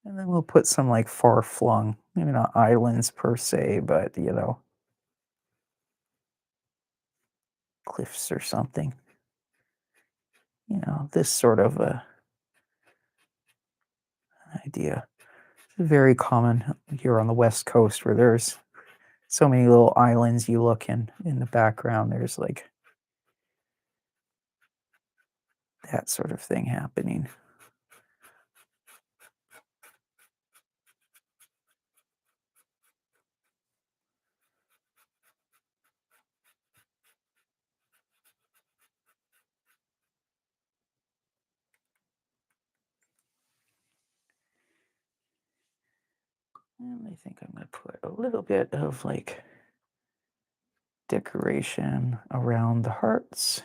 and then we'll put some like far flung, maybe not islands per se, but cliffs or something. This sort of a idea. It's very common here on the West Coast where there's so many little islands you look in the background. There's like that sort of thing happening. And I think I'm going to put a little bit of like decoration around the hearts.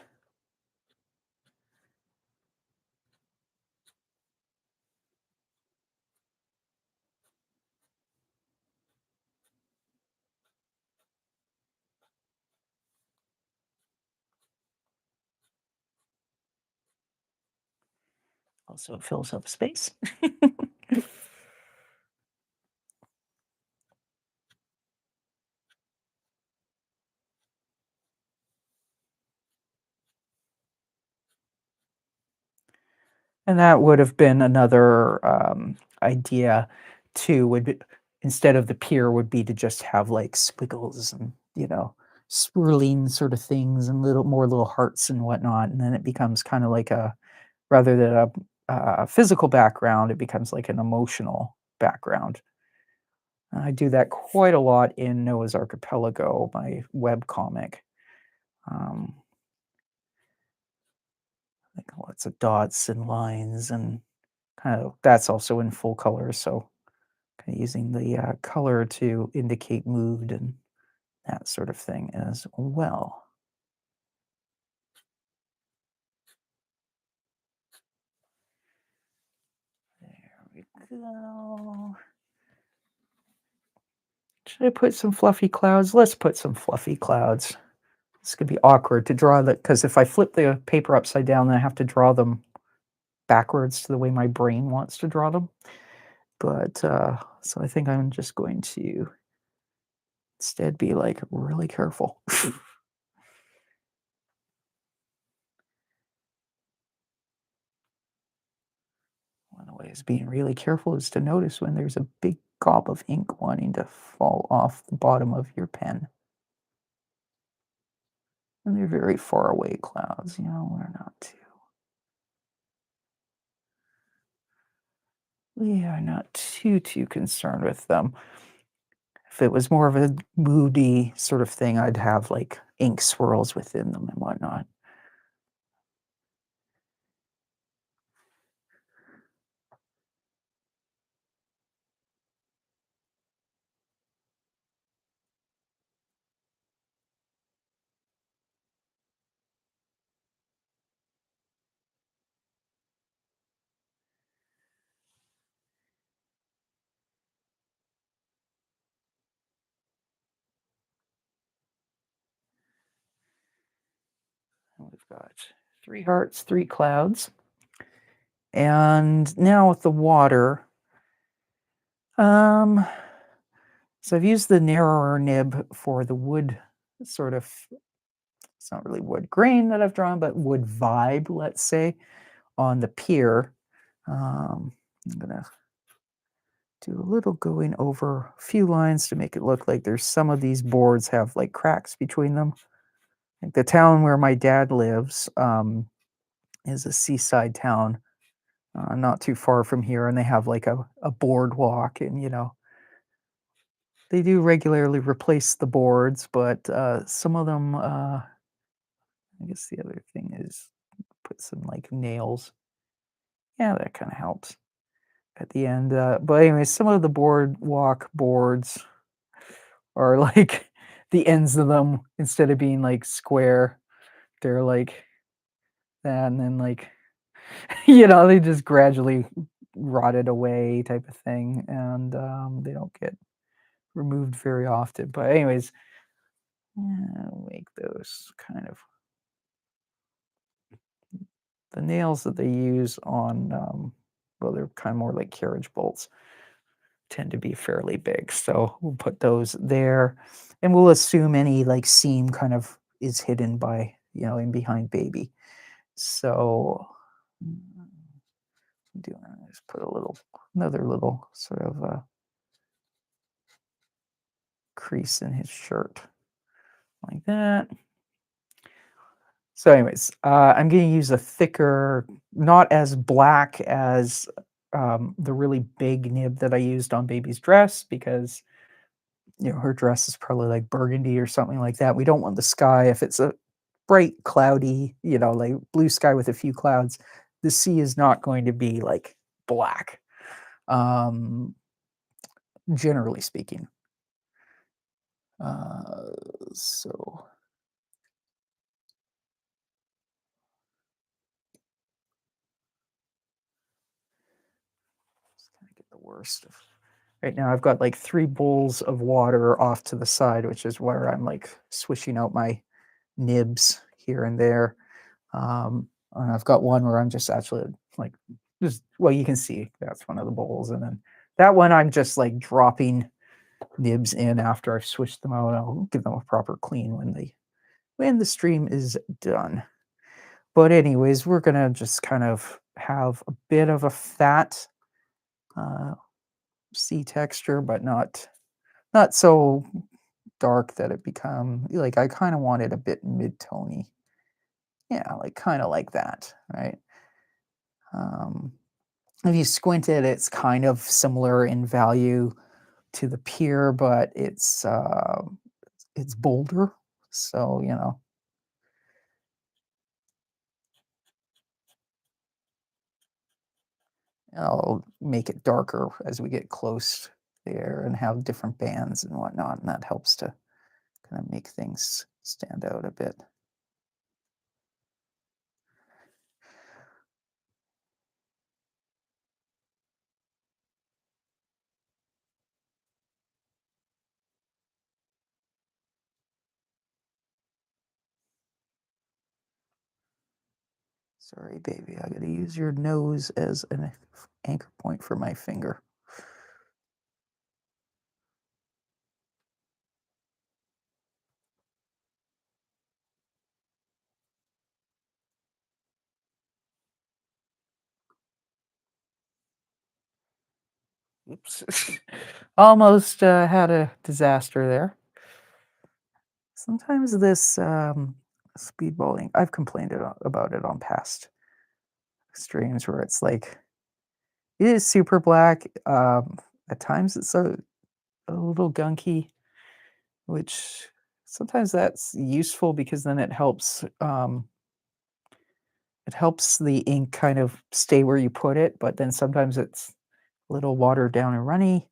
Also, it fills up space. And that would have been another idea too. Would be, instead of the pier, would be to just have like squiggles and swirling sort of things and little hearts and whatnot, and then it becomes kind of like a rather than a physical background, it becomes like an emotional background. I do that quite a lot in Noah's Archipelago, my web comic. Um, like lots of dots and lines and kind of that's also in full color, so kinda using the, color to indicate mood and that sort of thing as well. There we go. Should I put some fluffy clouds? Let's put some fluffy clouds. This could be awkward to draw that because if I flip the paper upside down, then I have to draw them backwards to the way my brain wants to draw them. But, so I think I'm just going to instead be, like, really careful. One of the ways being really careful is to notice when there's a big gob of ink wanting to fall off the bottom of your pen. And they're very far away clouds, we're not too concerned with them. If it was more of a moody sort of thing, I'd have, like, ink swirls within them and whatnot. And we've got 3 hearts, 3 clouds. And now with the water, um, so I've used the narrower nib for the wood sort of, it's not really wood grain that I've drawn, but wood vibe, let's say, on the pier. I'm gonna do a little going over a few lines to make it look like there's some of these boards have like cracks between them. Like the town where my dad lives is a seaside town, not too far from here, and they have like a boardwalk, and they do regularly replace the boards, but some of them, I guess the other thing is put some like nails. Yeah, that kind of helps at the end. But anyway, some of the boardwalk boards are like the ends of them, instead of being like square, they're like that, and then like they just gradually rotted away type of thing, and they don't get removed very often. But anyways, make those kind of the nails that they use on, well, they're kind of more like carriage bolts, tend to be fairly big. So we'll put those there, and we'll assume any like seam kind of is hidden by, in behind baby. So mm, doing just put another little sort of crease in his shirt like that. So anyways, I'm going to use a thicker, not as black as the really big nib that I used on baby's dress, because her dress is probably like burgundy or something like that. We don't want the sky, if it's a bright cloudy, like blue sky with a few clouds, the sea is not going to be like black, um, generally speaking. So just kind of get the worst of. Right now, I've got like 3 bowls of water off to the side, which is where I'm like swishing out my nibs here and there. And I've got one where I'm just actually like, just, well, you can see that's one of the bowls, and then that one I'm just like dropping nibs in after I've swished them out. I'll give them a proper clean when the stream is done. But anyways, we're gonna just kind of have a bit of a fat uh, sea texture, but not so dark that it become like, I kind of want it a bit mid-tony. Yeah, like kind of like that, right? Um, if you squint it, it's kind of similar in value to the pier, but it's bolder. So I'll make it darker as we get close there, and have different bands and whatnot, and that helps to kind of make things stand out a bit. Sorry, baby, I gotta use your nose as an anchor point for my finger. Oops. Almost had a disaster there. Sometimes this Speedballing. I've complained about it on past streams where it's like it is super black. At times it's a little gunky, which sometimes that's useful because then it helps the ink kind of stay where you put it, but then sometimes it's a little watered down and runny.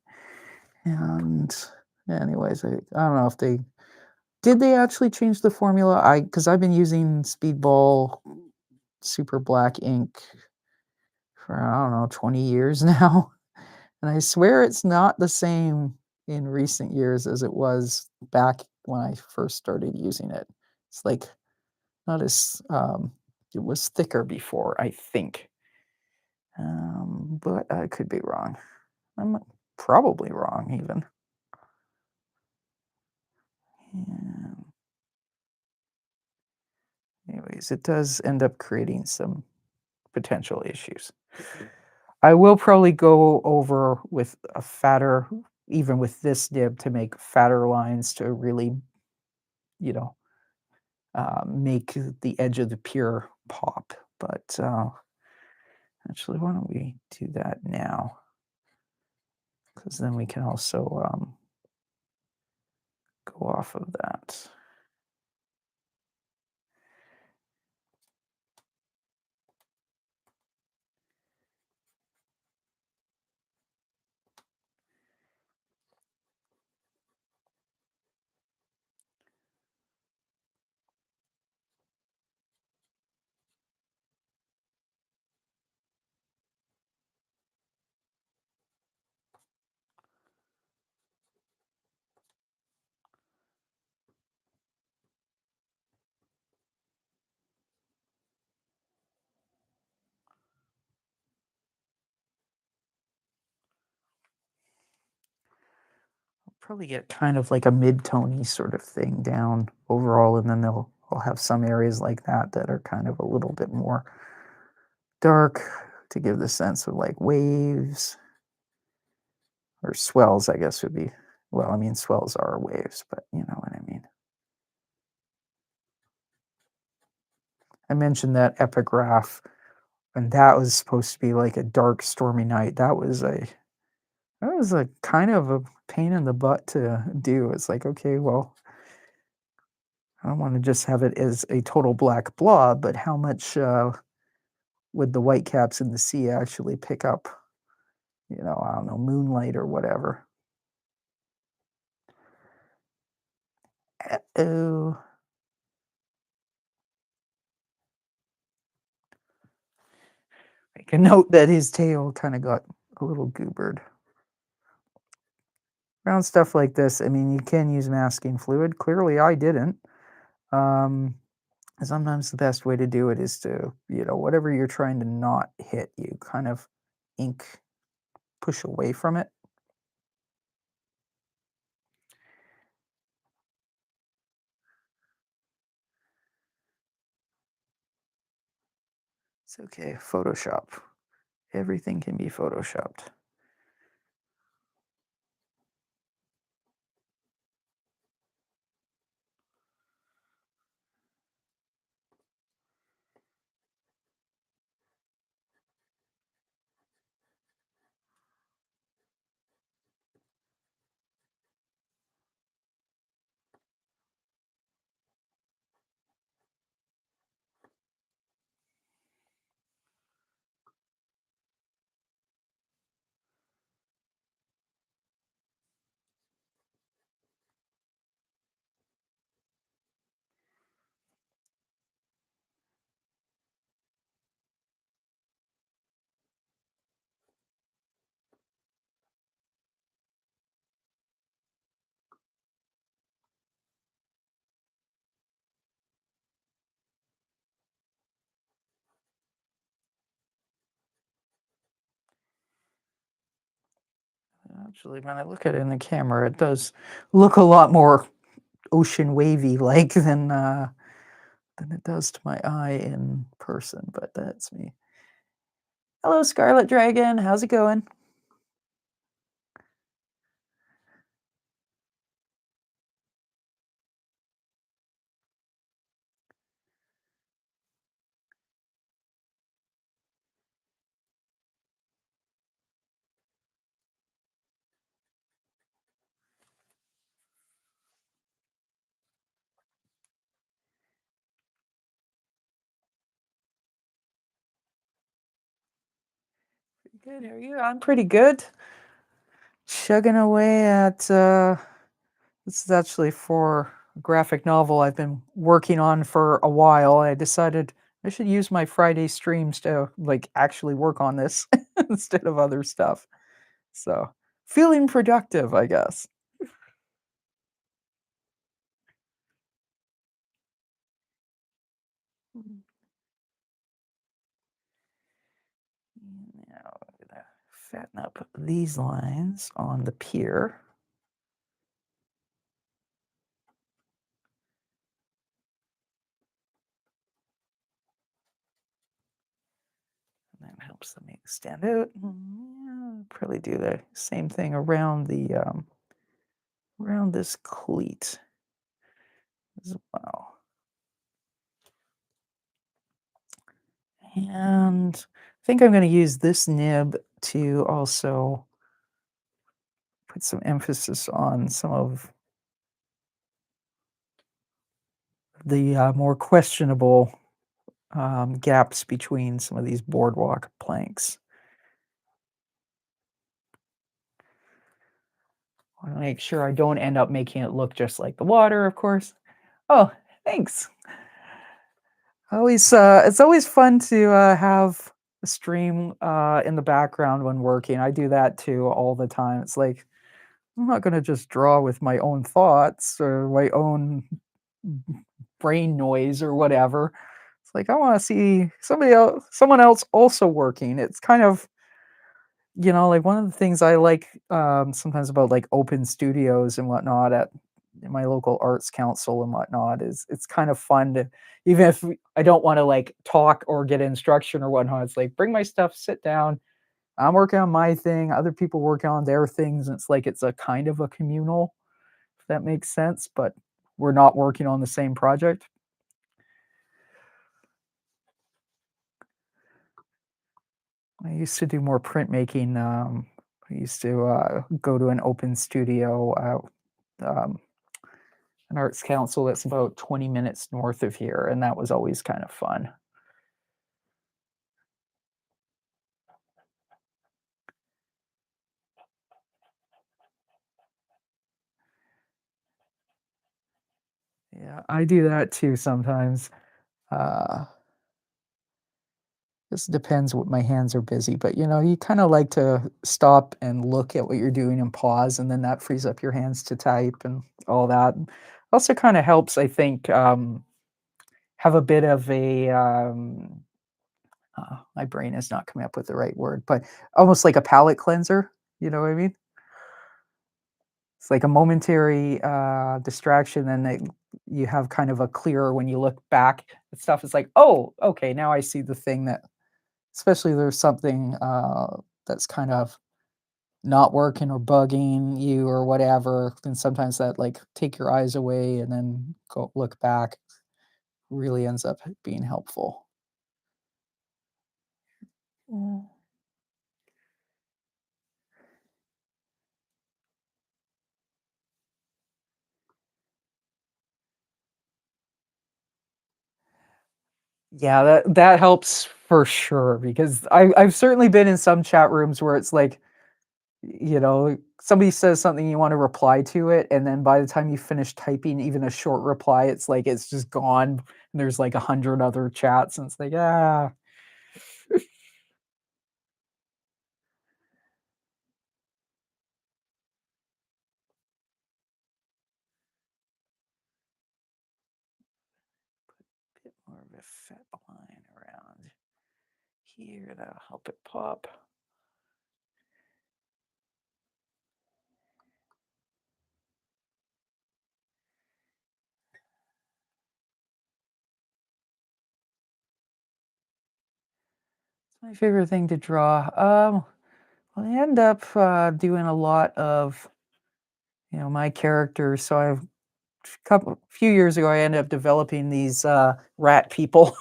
And anyways, I don't know if they actually change the formula? Because I've been using Speedball super black ink for, I don't know, 20 years now, and I swear it's not the same in recent years as it was back when I first started using it. It's, like, not as, it was thicker before, I think, but I could be wrong. I'm probably wrong even. Yeah. Anyways, it does end up creating some potential issues. I will probably go over with a fatter, even with this nib, to make fatter lines to really, you know, make the edge of the pure pop. But actually, why don't we do that now? Because then we can also go off of that. Probably get kind of like a mid-tony sort of thing down overall, and then I'll have some areas like that that are kind of a little bit more dark to give the sense of like waves or swells, I guess would be. Well, I mean, swells are waves, but you know what I mean. I mentioned that epigraph, and that was supposed to be like a dark, stormy night. That was a kind of a pain in the butt to do. It's like, okay, well, I don't want to just have it as a total black blob, but how much would the whitecaps in the sea actually pick up? You know, I don't know, moonlight or whatever. Oh, make a note that his tail kind of got a little goobered. Around stuff like this, I mean, you can use masking fluid. Clearly, I didn't. Um, Sometimes the best way to do it is to, whatever you're trying to not hit, you kind of ink push away from it. It's okay. Photoshop. Everything can be photoshopped. Actually, when I look at it in the camera, it does look a lot more ocean wavy like than it does to my eye in person, but that's me. Hello, Scarlet Dragon. How's it going? Good, how are you? I'm pretty good. Chugging away at this is actually for a graphic novel I've been working on for a while. I decided I should use my Friday streams to like actually work on this instead of other stuff. So, feeling productive, I guess. Mm. Now I'm gonna fatten up these lines on the pier. That helps them stand out. Yeah, probably do the same thing around the around this cleat as well. And I think I'm going to use this nib to also put some emphasis on some of the more questionable gaps between some of these boardwalk planks. I want to make sure I don't end up making it look just like the water, of course. Oh, thanks. Always, it's always fun to have a stream in the background when working. I do that too all the time. It's like I'm not going to just draw with my own thoughts or my own brain noise or whatever. It's like I want to see someone else also working. It's kind of like one of the things I like sometimes about like open studios and whatnot at in my local arts council and whatnot is it's kind of fun to even if I don't want to like talk or get instruction or whatnot. It's like bring my stuff, sit down. I'm working on my thing. Other people working on their things. And it's like it's a kind of a communal, if that makes sense. But we're not working on the same project. I used to do more printmaking. I used to go to an open studio, an arts council that's about 20 minutes north of here, and that was always kind of fun. Yeah, I do that too sometimes. Uh, just depends what my hands are busy, but you kind of like to stop and look at what you're doing and pause, and then that frees up your hands to type and all that. Also, kind of helps, I think, have a bit of a my brain is not coming up with the right word, but almost like a palate cleanser. You know what I mean? It's like a momentary distraction, and you have kind of a clearer when you look back at stuff. It's like, oh, okay, now I see the thing that, especially there's something that's kind of not working or bugging you or whatever. Then sometimes that like take your eyes away and then go look back really ends up being helpful. Mm. Yeah, that helps for sure because I've certainly been in some chat rooms where it's like, somebody says something you want to reply to it, and then by the time you finish typing even a short reply, it's like it's just gone. And there's like 100 other chats, and it's like, bit more of a fat line around here that'll help it pop. It's my favorite thing to draw. Well, I end up doing a lot of my characters. So I've couple few years ago, I ended up developing these rat people,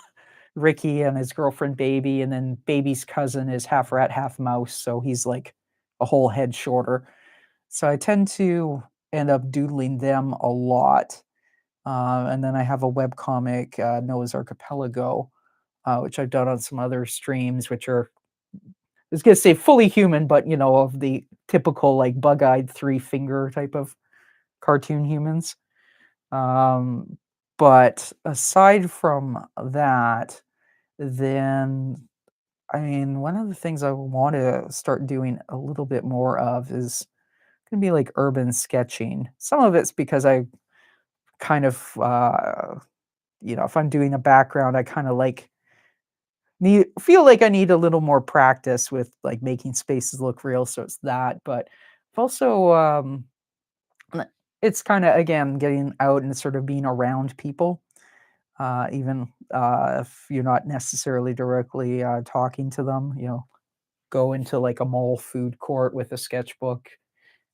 Ricky and his girlfriend Baby, and then Baby's cousin is half rat, half mouse, so he's like a whole head shorter. So I tend to end up doodling them a lot. And then I have a web comic, Noah's Archipelago, which I've done on some other streams, which are was gonna say fully human, but, of the typical, like, bug-eyed, three-finger type of cartoon humans. Um, but aside from that, then, I mean, one of the things I want to start doing a little bit more of is gonna be, like, urban sketching. Some of it's because I kind of, if I'm doing a background, I kinda, like, feel like I need a little more practice with, like, making spaces look real, so it's that, but I've also, N it's kinda, again, getting out and sort of being around people, even, if you're not necessarily directly, talking to them, go into, like, a mall food court with a sketchbook,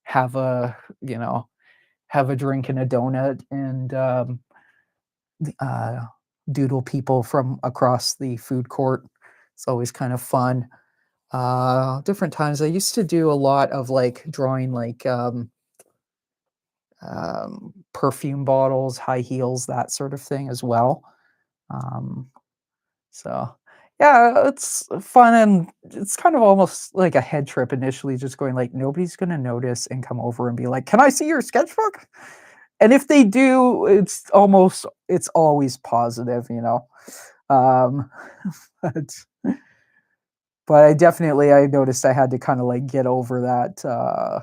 have a you know, have a drink and a donut, and, uh, doodle people from across the food court. It's always kind of fun. Different times, I used to do a lot of, like, drawing, like, perfume bottles, high heels, that sort of thing as well. Um, so yeah, it's fun and it's kind of almost like a head trip initially, just going like, nobody's gonna notice and come over and be like, "Can I see your sketchbook?" And if they do, it's always positive, you know. Um, but but I noticed I had to kind of like get over that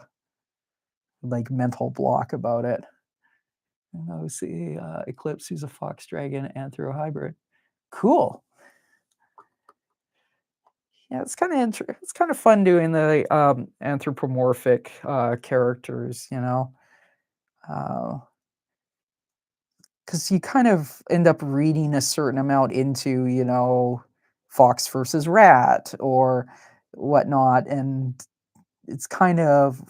like mental block about it. And I see Eclipse, who's a fox dragon anthro hybrid. Cool. Yeah, it's kind of fun doing the anthropomorphic characters, because you kind of end up reading a certain amount into, fox versus rat or whatnot, and it's kind of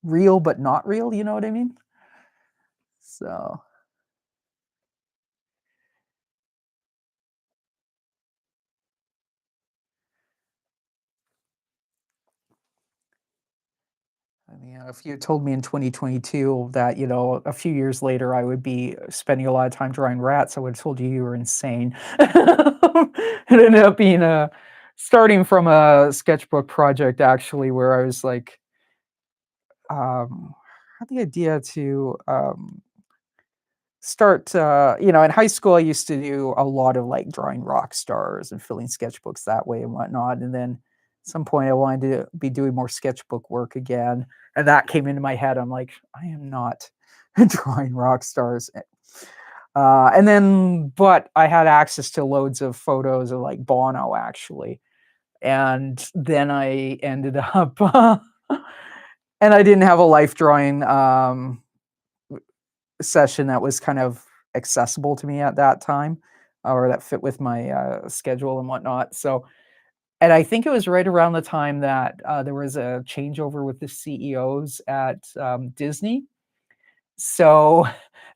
real but not real. You know what I mean? So. I mean, if you had told me in 2022 that, a few years later I would be spending a lot of time drawing rats, I would have told you you were insane. It ended up being starting from a sketchbook project actually, where I was like, had the idea to start, in high school, I used to do a lot of like drawing rock stars and filling sketchbooks that way and whatnot. And then at some point, I wanted to be doing more sketchbook work again. And that came into my head. I'm like, I am not drawing rock stars. And then, but I had access to loads of photos of like Bono actually. And then I ended up, and I didn't have a life drawing session that was kind of accessible to me at that time, or that fit with my schedule and whatnot. So, and I think it was right around the time that there was a changeover with the CEOs at Disney. So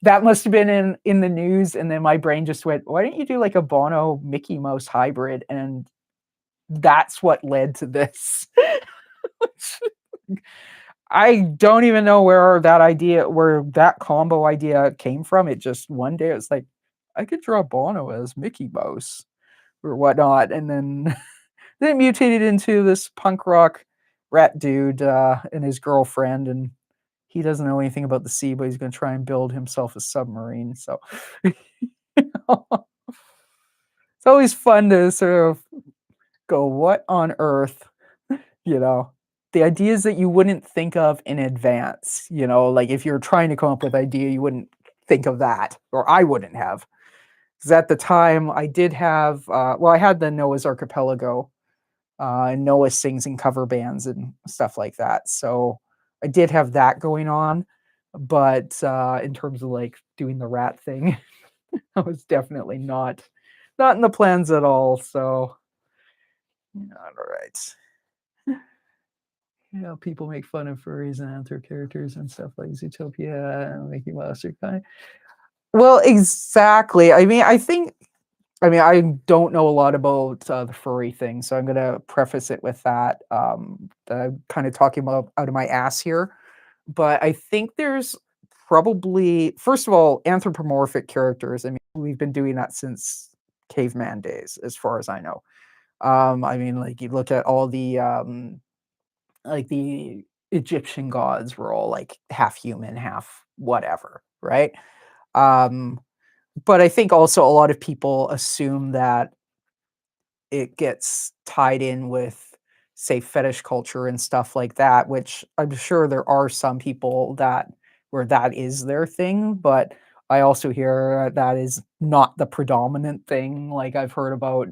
that must have been in the news, and then my brain just went, "Why don't you do like a Bono Mickey Mouse hybrid?" And that's what led to this. I don't even know where that combo idea came from. It just one day it was like, I could draw Bono as Mickey Mouse or whatnot, and then then it mutated into this punk rock rat dude and his girlfriend, and he doesn't know anything about the sea, but he's going to try and build himself a submarine. So it's always fun to sort of go, what on earth, you know? The ideas that you wouldn't think of in advance, like if you're trying to come up with idea, you wouldn't think of that, or I wouldn't have. Because at the time, I did have, I had the Noah's Archipelago, and Noah sings in cover bands and stuff like that. So I did have that going on. But in terms of like doing the rat thing, I was definitely not in the plans at all. So, all right. People make fun of furries and anthro characters and stuff like Zootopia and Mickey Mouse are kind of well, exactly. I don't know a lot about the furry thing, so I'm gonna preface it with that. That I'm kind of talking about out of my ass here, but I think there's probably, first of all, anthropomorphic characters. I mean, we've been doing that since caveman days, as far as I know. I mean, like, you look at all like, the Egyptian gods were all, like, half human, half whatever, right? Um, but I think also a lot of people assume that it gets tied in with, say, fetish culture and stuff like that, which I'm sure there are some people that where that is their thing, but I also hear that is not the predominant thing. Like, I've heard about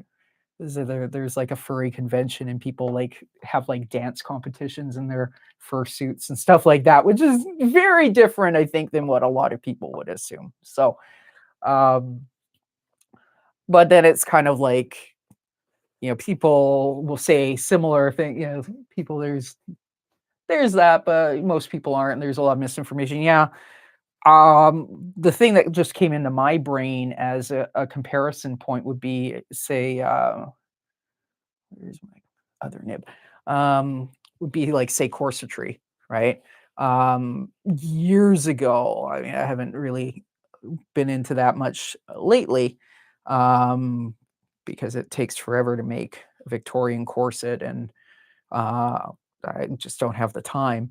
there's, like, a furry convention and people, like, have, like, dance competitions in their fursuits and stuff like that, which is very different, I think, than what a lot of people would assume. So, um, but then it's kind of like, people will say similar thing, people there's that, but most people aren't. There's a lot of misinformation. Yeah. The thing that just came into my brain as a comparison point would be, say, where's my other nib? Would be like, say, corsetry, right? Years ago, I mean, I haven't really been into that much lately, um, because it takes forever to make a Victorian corset, and uh, I just don't have the time.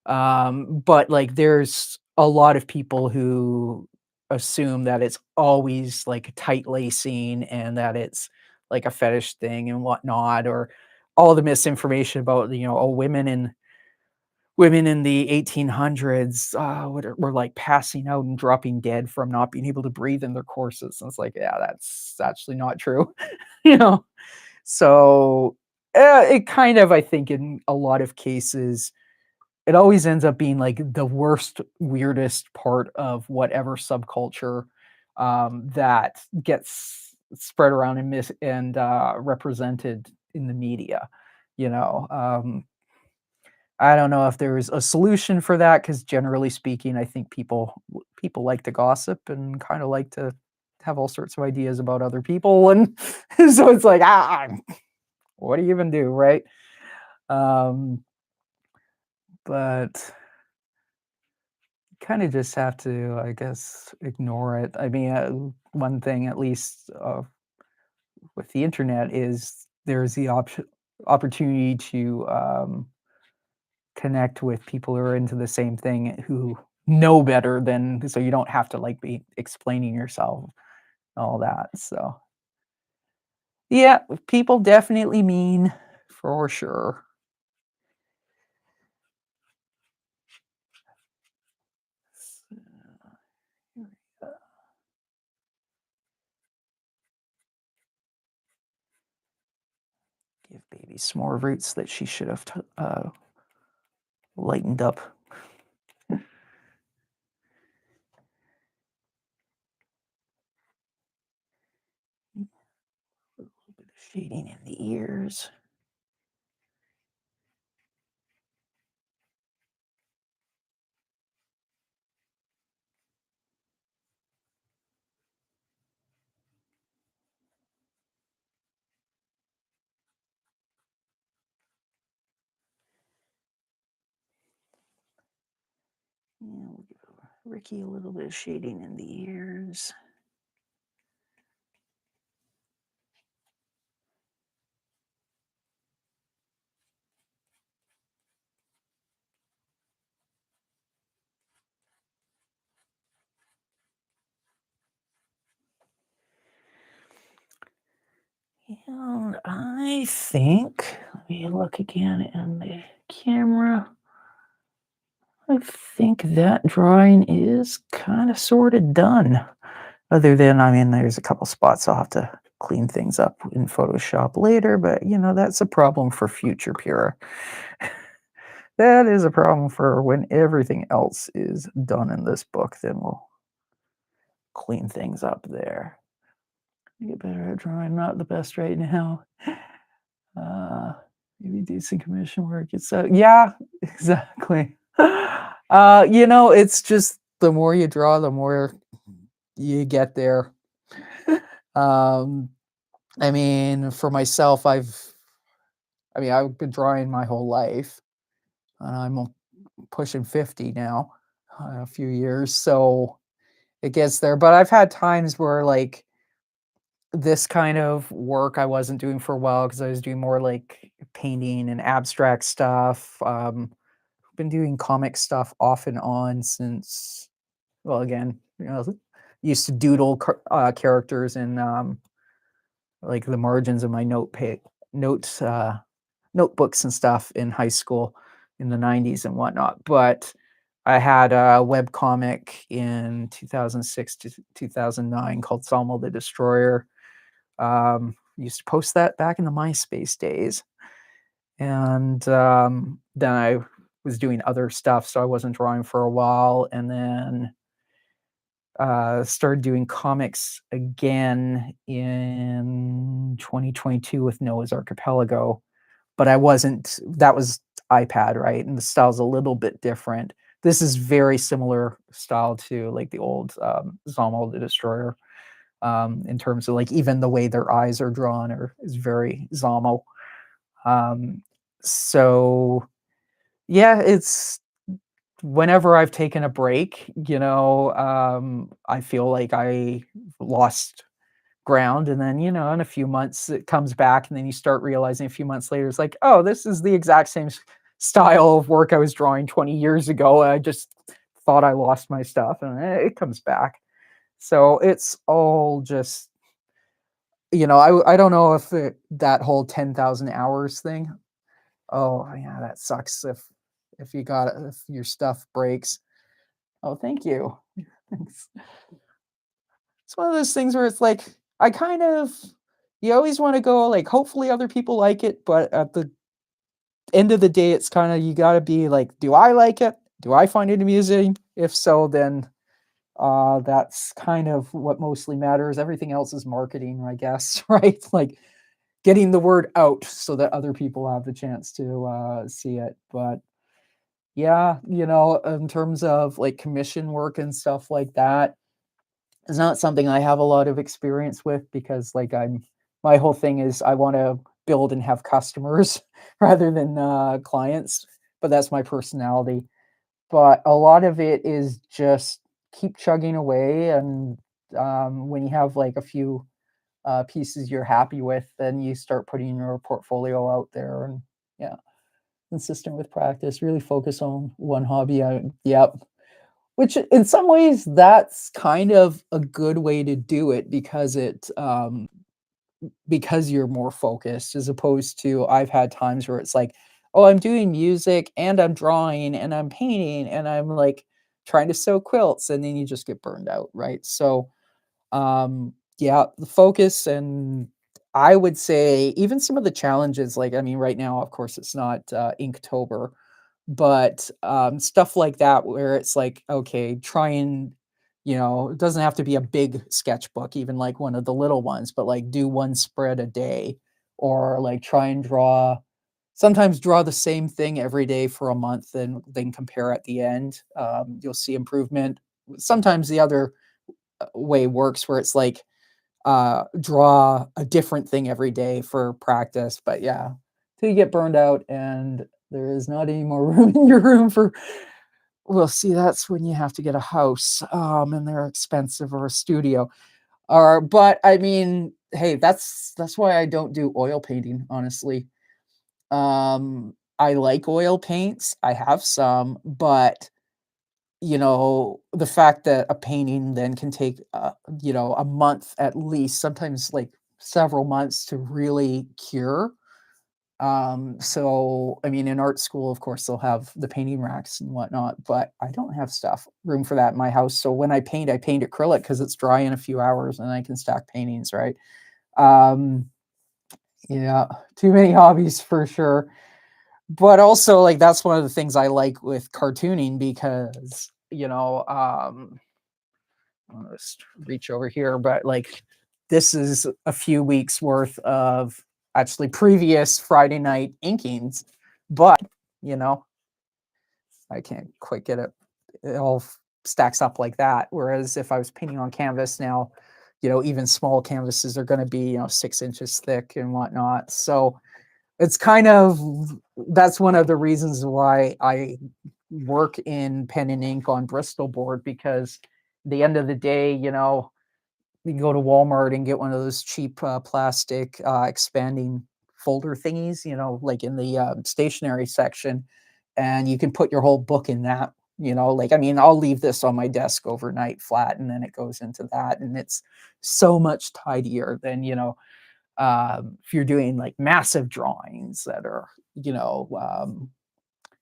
But like, there's a lot of people who assume that it's always like tight lacing and that it's like a fetish thing and whatnot, or all the misinformation about, oh, women in the 1800s were like passing out and dropping dead from not being able to breathe in their corsets. And it's like, yeah, that's actually not true, you know. So it kind of, I think, in a lot of cases, it always ends up being like the worst, weirdest part of whatever subculture that gets spread around and represented in the media. You know, I don't know if there's a solution for that, because generally speaking, I think people like to gossip and kind of like to have all sorts of ideas about other people, and so it's like, what do you even do, right? Um, but kind of just have to, I guess, ignore it. I mean, one thing at least with the internet is there's the opportunity to connect with people who are into the same thing, who know better than, so you don't have to like be explaining yourself and all that. So yeah, people definitely mean, for sure. Give baby some more roots that she should have lightened up. A little bit of shading in the ears. Yeah, we'll give Ricky a little bit of shading in the ears. And I think, let me look again in the camera. I think that drawing is kind of sort of done. Other than, I mean, there's a couple spots I'll have to clean things up in Photoshop later, but that's a problem for future Pura. That is a problem for when everything else is done in this book, then we'll clean things up there. Get better at drawing, not the best right now. Uh, maybe do some commission work. It's yeah, exactly. It's just the more you draw, the more you get there. Um, I mean, for myself, I've been drawing my whole life, and I'm pushing 50 now, a few years, so it gets there. But I've had times where, like, this kind of work I wasn't doing for a while because I was doing more like painting and abstract stuff. Been doing comic stuff off and on since, well, again, used to doodle characters in like the margins of my notes notebooks and stuff in high school in the 90s and whatnot. But I had a web comic in 2006 to 2009 called Salmo the Destroyer. Used to post that back in the MySpace days. And then I was doing other stuff, so I wasn't drawing for a while. And then started doing comics again in 2022 with Noah's Archipelago. But I wasn't, that was iPad, right? And the style's a little bit different. This is very similar style to like the old Zomo the Destroyer, in terms of like even the way their eyes are drawn or is very Zomo. Um, so yeah, it's whenever I've taken a break, I feel like I lost ground. And then, in a few months it comes back. And then you start realizing a few months later, it's like, oh, this is the exact same style of work I was drawing 20 years ago. I just thought I lost my stuff and it comes back. So it's all just, I don't know if that whole 10,000 hours thing. Oh yeah, that sucks if your stuff breaks. Oh, thank you. Thanks. It's one of those things where it's like I kind of you always want to go like hopefully other people like it, but at the end of the day it's kind of you got to be like, do I like it? Do I find it amusing? If so, then that's kind of what mostly matters. Everything else is marketing, I guess, right? Like getting the word out so that other people have the chance to see it. But yeah, in terms of like commission work and stuff like that, it's not something I have a lot of experience with because like my whole thing is I want to build and have customers rather than clients, but that's my personality. But a lot of it is just keep chugging away, and when you have like a few pieces you're happy with, then you start putting your portfolio out there. And yeah, consistent with practice, really focus on one hobby. Yep. Which in some ways that's kind of a good way to do it because because you're more focused as opposed to I've had times where it's like, oh, I'm doing music and I'm drawing and I'm painting and I'm like trying to sew quilts and then you just get burned out, right? So yeah, the focus. And I would say even some of the challenges, like I mean, right now, of course, it's not Inktober, but stuff like that where it's like, okay, try and it doesn't have to be a big sketchbook, even like one of the little ones, but like do one spread a day, or like try and sometimes draw the same thing every day for a month and then compare at the end. You'll see improvement. Sometimes the other way works where it's like draw a different thing every day for practice. But yeah, till you get burned out and there is not any more room in your room for, well, see, that's when you have to get a house, and they're expensive, or a studio. Or but I mean, hey, that's why I don't do oil painting, honestly. I like oil paints. I have some, but the fact that a painting then can take, a month at least, sometimes like several months to really cure. So I mean, in art school, of course, they'll have the painting racks and whatnot, but I don't have room for that in my house. So when I paint acrylic because it's dry in a few hours and I can stack paintings, right? Um, yeah, too many hobbies for sure. But also, like, that's one of the things I like with cartooning because, I'll just reach over here, but like this is a few weeks worth of actually previous Friday night inkings, but you know, I can't quite get it. It all stacks up like that. Whereas if I was painting on canvas now, even small canvases are going to be, 6 inches thick and whatnot. So it's kind of that's one of the reasons why I work in pen and ink on Bristol board because at the end of the day, You can go to Walmart and get one of those cheap plastic expanding folder thingies, like in the stationery section, and you can put your whole book in that. Like, I mean, I'll leave this on my desk overnight flat, and then it goes into that, and it's so much tidier than, if you're doing like massive drawings that are,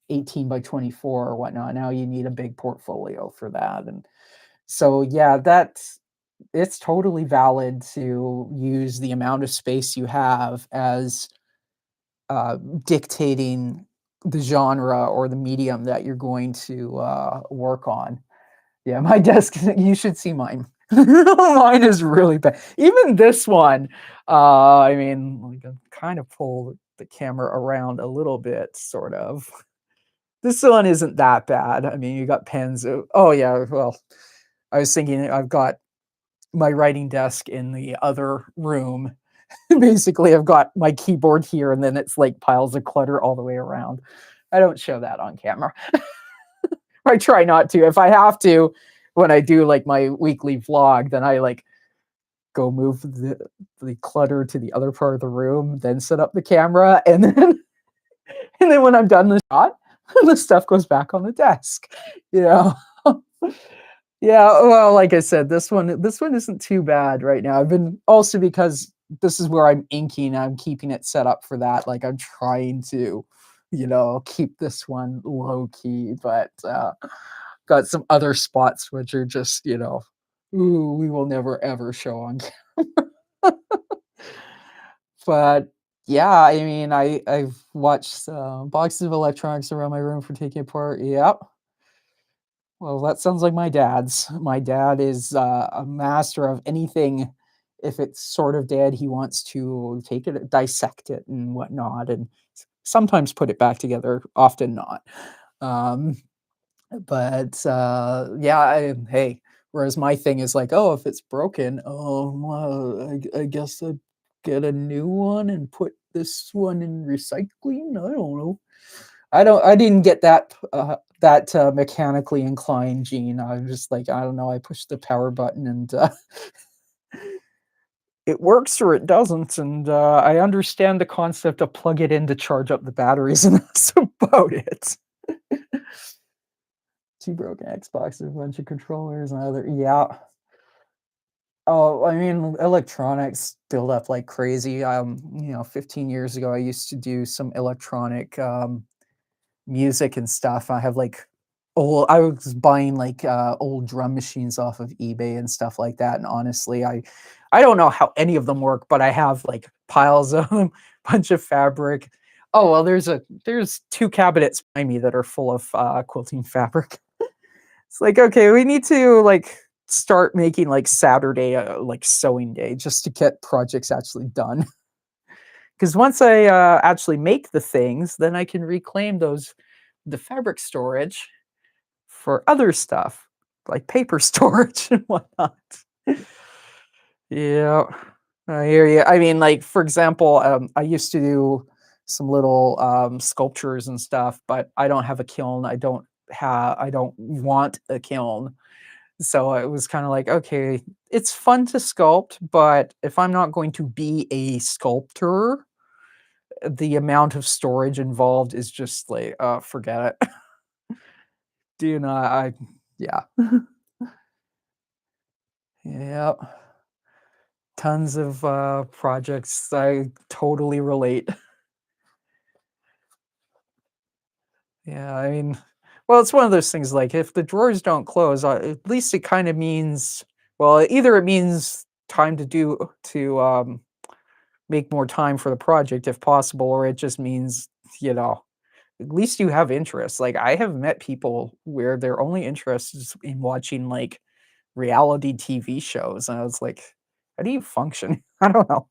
18 by 24 or whatnot. Now you need a big portfolio for that. And so, yeah, it's totally valid to use the amount of space you have as dictating the genre or the medium that you're going to work on. Yeah, my desk, you should see mine. Mine is really bad. Even this one, I mean, like, I kind of pull the camera around a little bit, sort of. This one isn't that bad. I mean, you got pens. Oh, yeah. Well, I was thinking I've got my writing desk in the other room. Basically, I've got my keyboard here, and then it's like piles of clutter all the way around. I don't show that on camera. I try not to. If I have to, when I do like my weekly vlog, then I like go move the clutter to the other part of the room, then set up the camera, and then and then when I'm done the shot, the stuff goes back on the desk. You know. Yeah, well, like I said, this one isn't too bad right now. I've been also because this is where I'm inking, I'm keeping it set up for that. Like I'm trying to, keep this one low key, but got some other spots which are just, ooh, we will never ever show on but yeah, I mean, I've watched boxes of electronics around my room for taking apart. Yep. Well, that sounds like my dad's. My dad is a master of anything. If it's sort of dead, he wants to take it, dissect it, and whatnot, and sometimes put it back together. Often not. Um, but yeah, hey. Whereas my thing is like, oh, if it's broken, oh, well, I guess I'd get a new one and put this one in recycling. I don't know. I didn't get that mechanically inclined gene. I was just like, I don't know, I pushed the power button and it works or it doesn't. And I understand the concept of plug it in to charge up the batteries, and that's about it. Two broken Xboxes, a bunch of controllers, and other, yeah. Oh, I mean, electronics build up like crazy. 15 years ago, I used to do some electronic music and stuff. I was buying like old drum machines off of eBay and stuff like that. And honestly, I don't know how any of them work, but I have like piles of them, bunch of fabric. Oh well, there's two cabinets behind me that are full of quilting fabric. It's like, okay, we need to like start making like Saturday like sewing day just to get projects actually done. Because once I actually make the things, then I can reclaim the fabric storage for other stuff, like paper storage and whatnot. Yeah, I hear you. I mean, like for example, I used to do some little sculptures and stuff, but I don't have a kiln. I don't want a kiln. So it was kind of like, okay, it's fun to sculpt, but if I'm not going to be a sculptor, the amount of storage involved is just like, forget it. Do not, yeah, yeah, tons of projects. I totally relate. Yeah, I mean, well, it's one of those things like if the drawers don't close, at least it kind of means, well, either it means time to make more time for the project if possible, or it just means, you know, at least you have interest. Like I have met people where their only interest is in watching like reality TV shows, and I was like, how do you function? I don't know.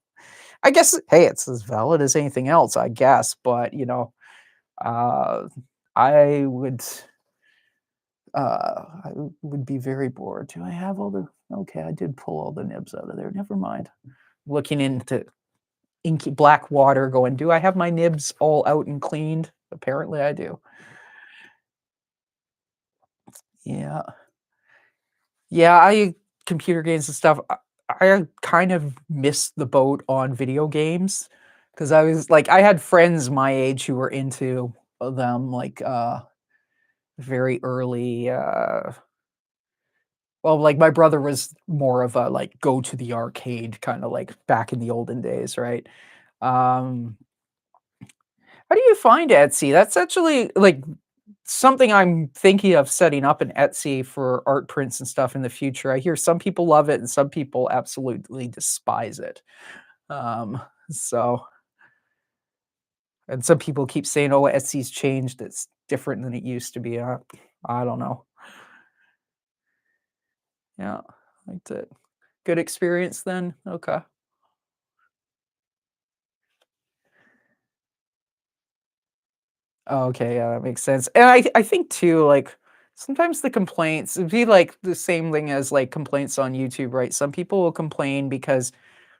I guess hey, it's as valid as anything else, I guess, but uh, I would I would be very bored. Do I have all the okay, I did pull all the nibs out of there. Never mind. Looking into inky black water going, do I have my nibs all out and cleaned? Apparently I do. Yeah. Yeah, I computer games and stuff. I kind of missed the boat on video games because I was like, I had friends my age who were into them like very early. Well, like my brother was more of a like go to the arcade kind of like back in the olden days, right? Um, how do you find Etsy? That's actually like something I'm thinking of setting up an Etsy for art prints and stuff in the future. I hear some people love it and some people absolutely despise it. Um, so and some people keep saying, "Oh, Etsy's changed. It's different than it used to be." I don't know. Yeah, liked it. Good experience then? Okay. Oh, okay, yeah, that makes sense. And I think too, like, sometimes the complaints it'd be like the same thing as, like, complaints on YouTube, right? Some people will complain because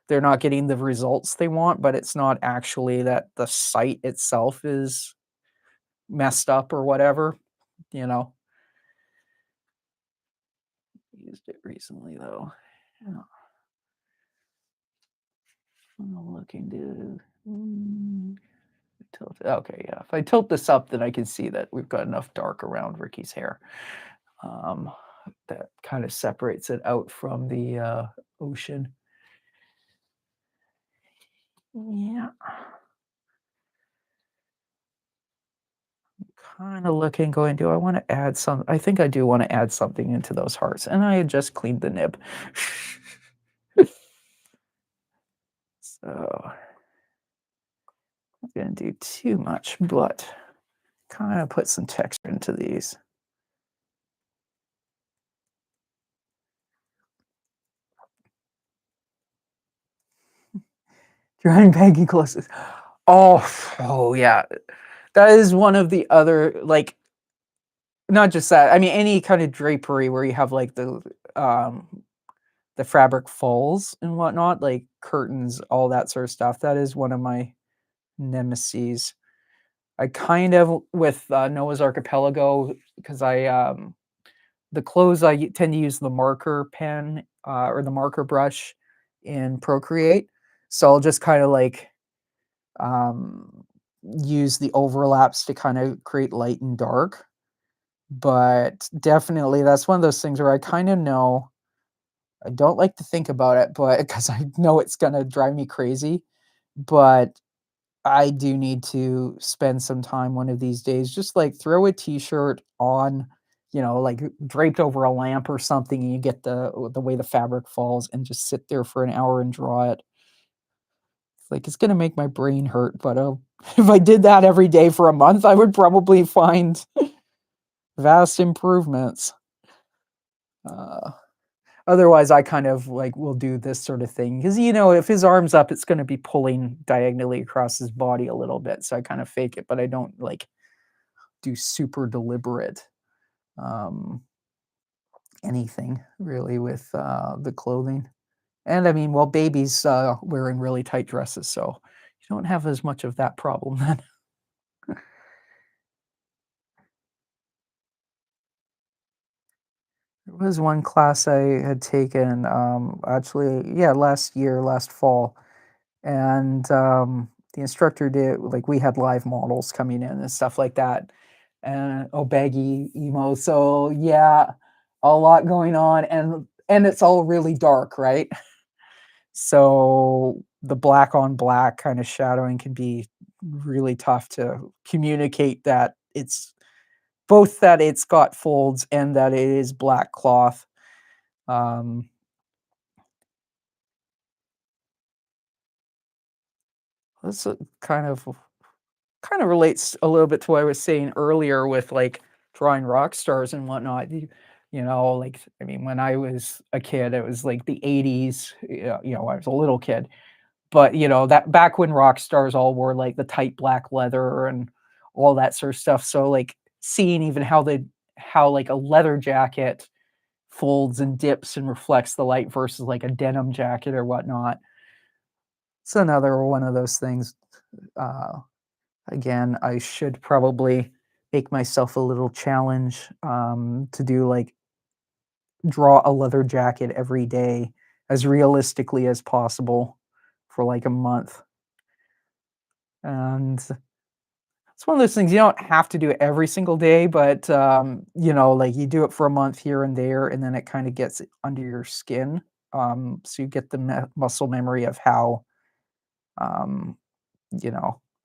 they're not getting the results they want, but it's not actually that the site itself is messed up or whatever, you know? Used it recently, though. Yeah, I'm looking to tilt okay, yeah. If I tilt this up, then I can see that we've got enough dark around Ricky's hair. Um, that kinda separates it out from the, ocean. Yeah, kinda looking, going, "Do I wanna add some" I think I do wanna add something into those hearts, and I had just cleaned the nib. So, not gonna do too much, but kinda put some texture into these. Drying baggy clothes. Oh, yeah. That is one of the other, like not just that, I mean, any kind of drapery where you have, like, um the fabric falls and whatnot, like curtains, all that sort of stuff. That is one of my nemesis. I kind of with Noah's Archipelago because the clothes tend to use the marker pen or the marker brush in Procreate, so I'll just kind of like um, use the overlaps to kind of create light and dark. But definitely, that's one of those things where I kind of know I don't like to think about it, but because I know it's gonna drive me crazy, but I do need to spend some time one of these days, just like throw a t-shirt on, like draped over a lamp or something, and you get the way the fabric falls and just sit there for an hour and draw it. It's like it's gonna make my brain hurt, but if I did that every day for a month, I would probably find vast improvements. Uh Otherwise, I kind of, like, will do this sort of thing because if his arm's up, it's gonna be pulling diagonally across his body a little bit, so I kind of fake it, but I don't, like, do super deliberate, um, anything really with, the clothing. And, I mean, well, baby's, wearing really tight dresses, so you don't have as much of that problem then. There was one class I had taken, actually, yeah, last year, last fall, and the instructor did like we had live models coming in and stuff like that and oh baggy emo so yeah a lot going on and it's all really dark, right? So the black on black kind of shadowing can be really tough to communicate that it's both that it's got folds and that it is black cloth. um that's kind of relates a little bit to what I was saying earlier with like drawing rock stars and whatnot. Like I mean, when I was a kid, it was like the '80s. I was a little kid, but that back when rock stars all wore like the tight black leather and all that sort of stuff. So like seeing even how like a leather jacket folds and dips and reflects the light versus like a denim jacket or whatnot. It's another one of those things. Uh, Again, I should probably make myself a little challenge, to do, like, draw a leather jacket every day as realistically as possible for like a month. And it's one of those things you don't have to do it every single day, but like you do it for a month here and there, and then it kind of gets under your skin. So you get the muscle memory of um,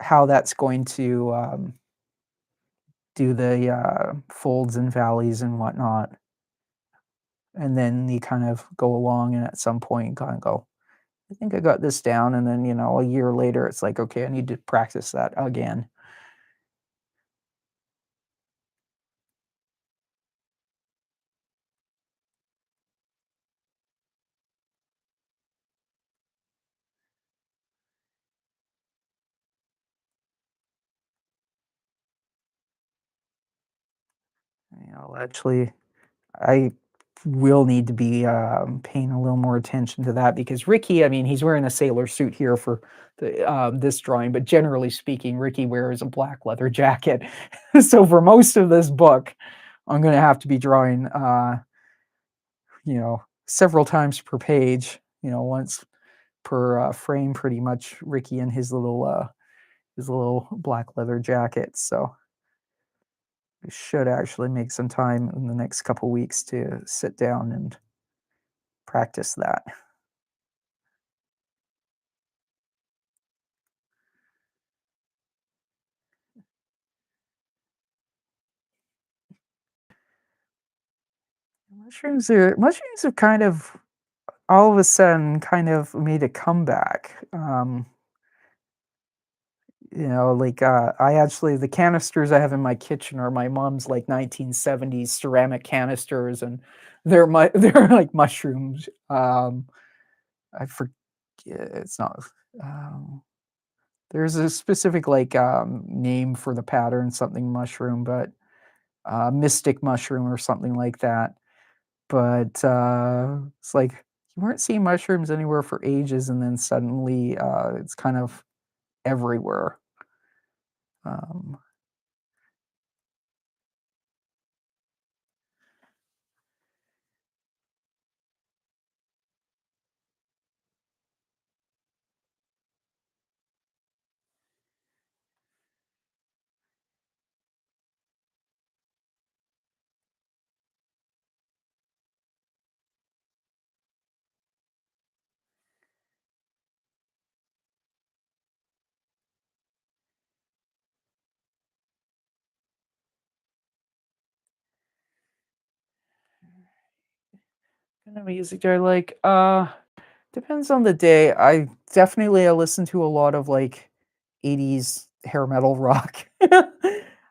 how that's going to do the folds and valleys and whatnot. And then you kind of go along, and at some point, kind of go, I think I got this down. And then, a year later, it's like, okay, I need to practice that again. Actually, I will need to be paying a little more attention to that because Ricky, I mean, he's wearing a sailor suit here for this drawing, but generally speaking, Ricky wears a black leather jacket. So for most of this book, I'm going to have to be drawing, several times per page, once per frame, pretty much Ricky in his little black leather jacket. So I should actually make some time in the next couple weeks to sit down and practice that. Mushrooms have kind of all of a sudden kind of made a comeback. Like I actually the canisters I have in my kitchen are my mom's like 1970s ceramic canisters, and they're like mushrooms. I forget it's not. Um, there's a specific like name for the pattern, something mushroom, but mystic mushroom or something like that. But, it's like you weren't seeing mushrooms anywhere for ages, and then suddenly, it's kind of everywhere. Um, kind of music do I like? Depends on the day. I listen to a lot of, like, 80s hair metal rock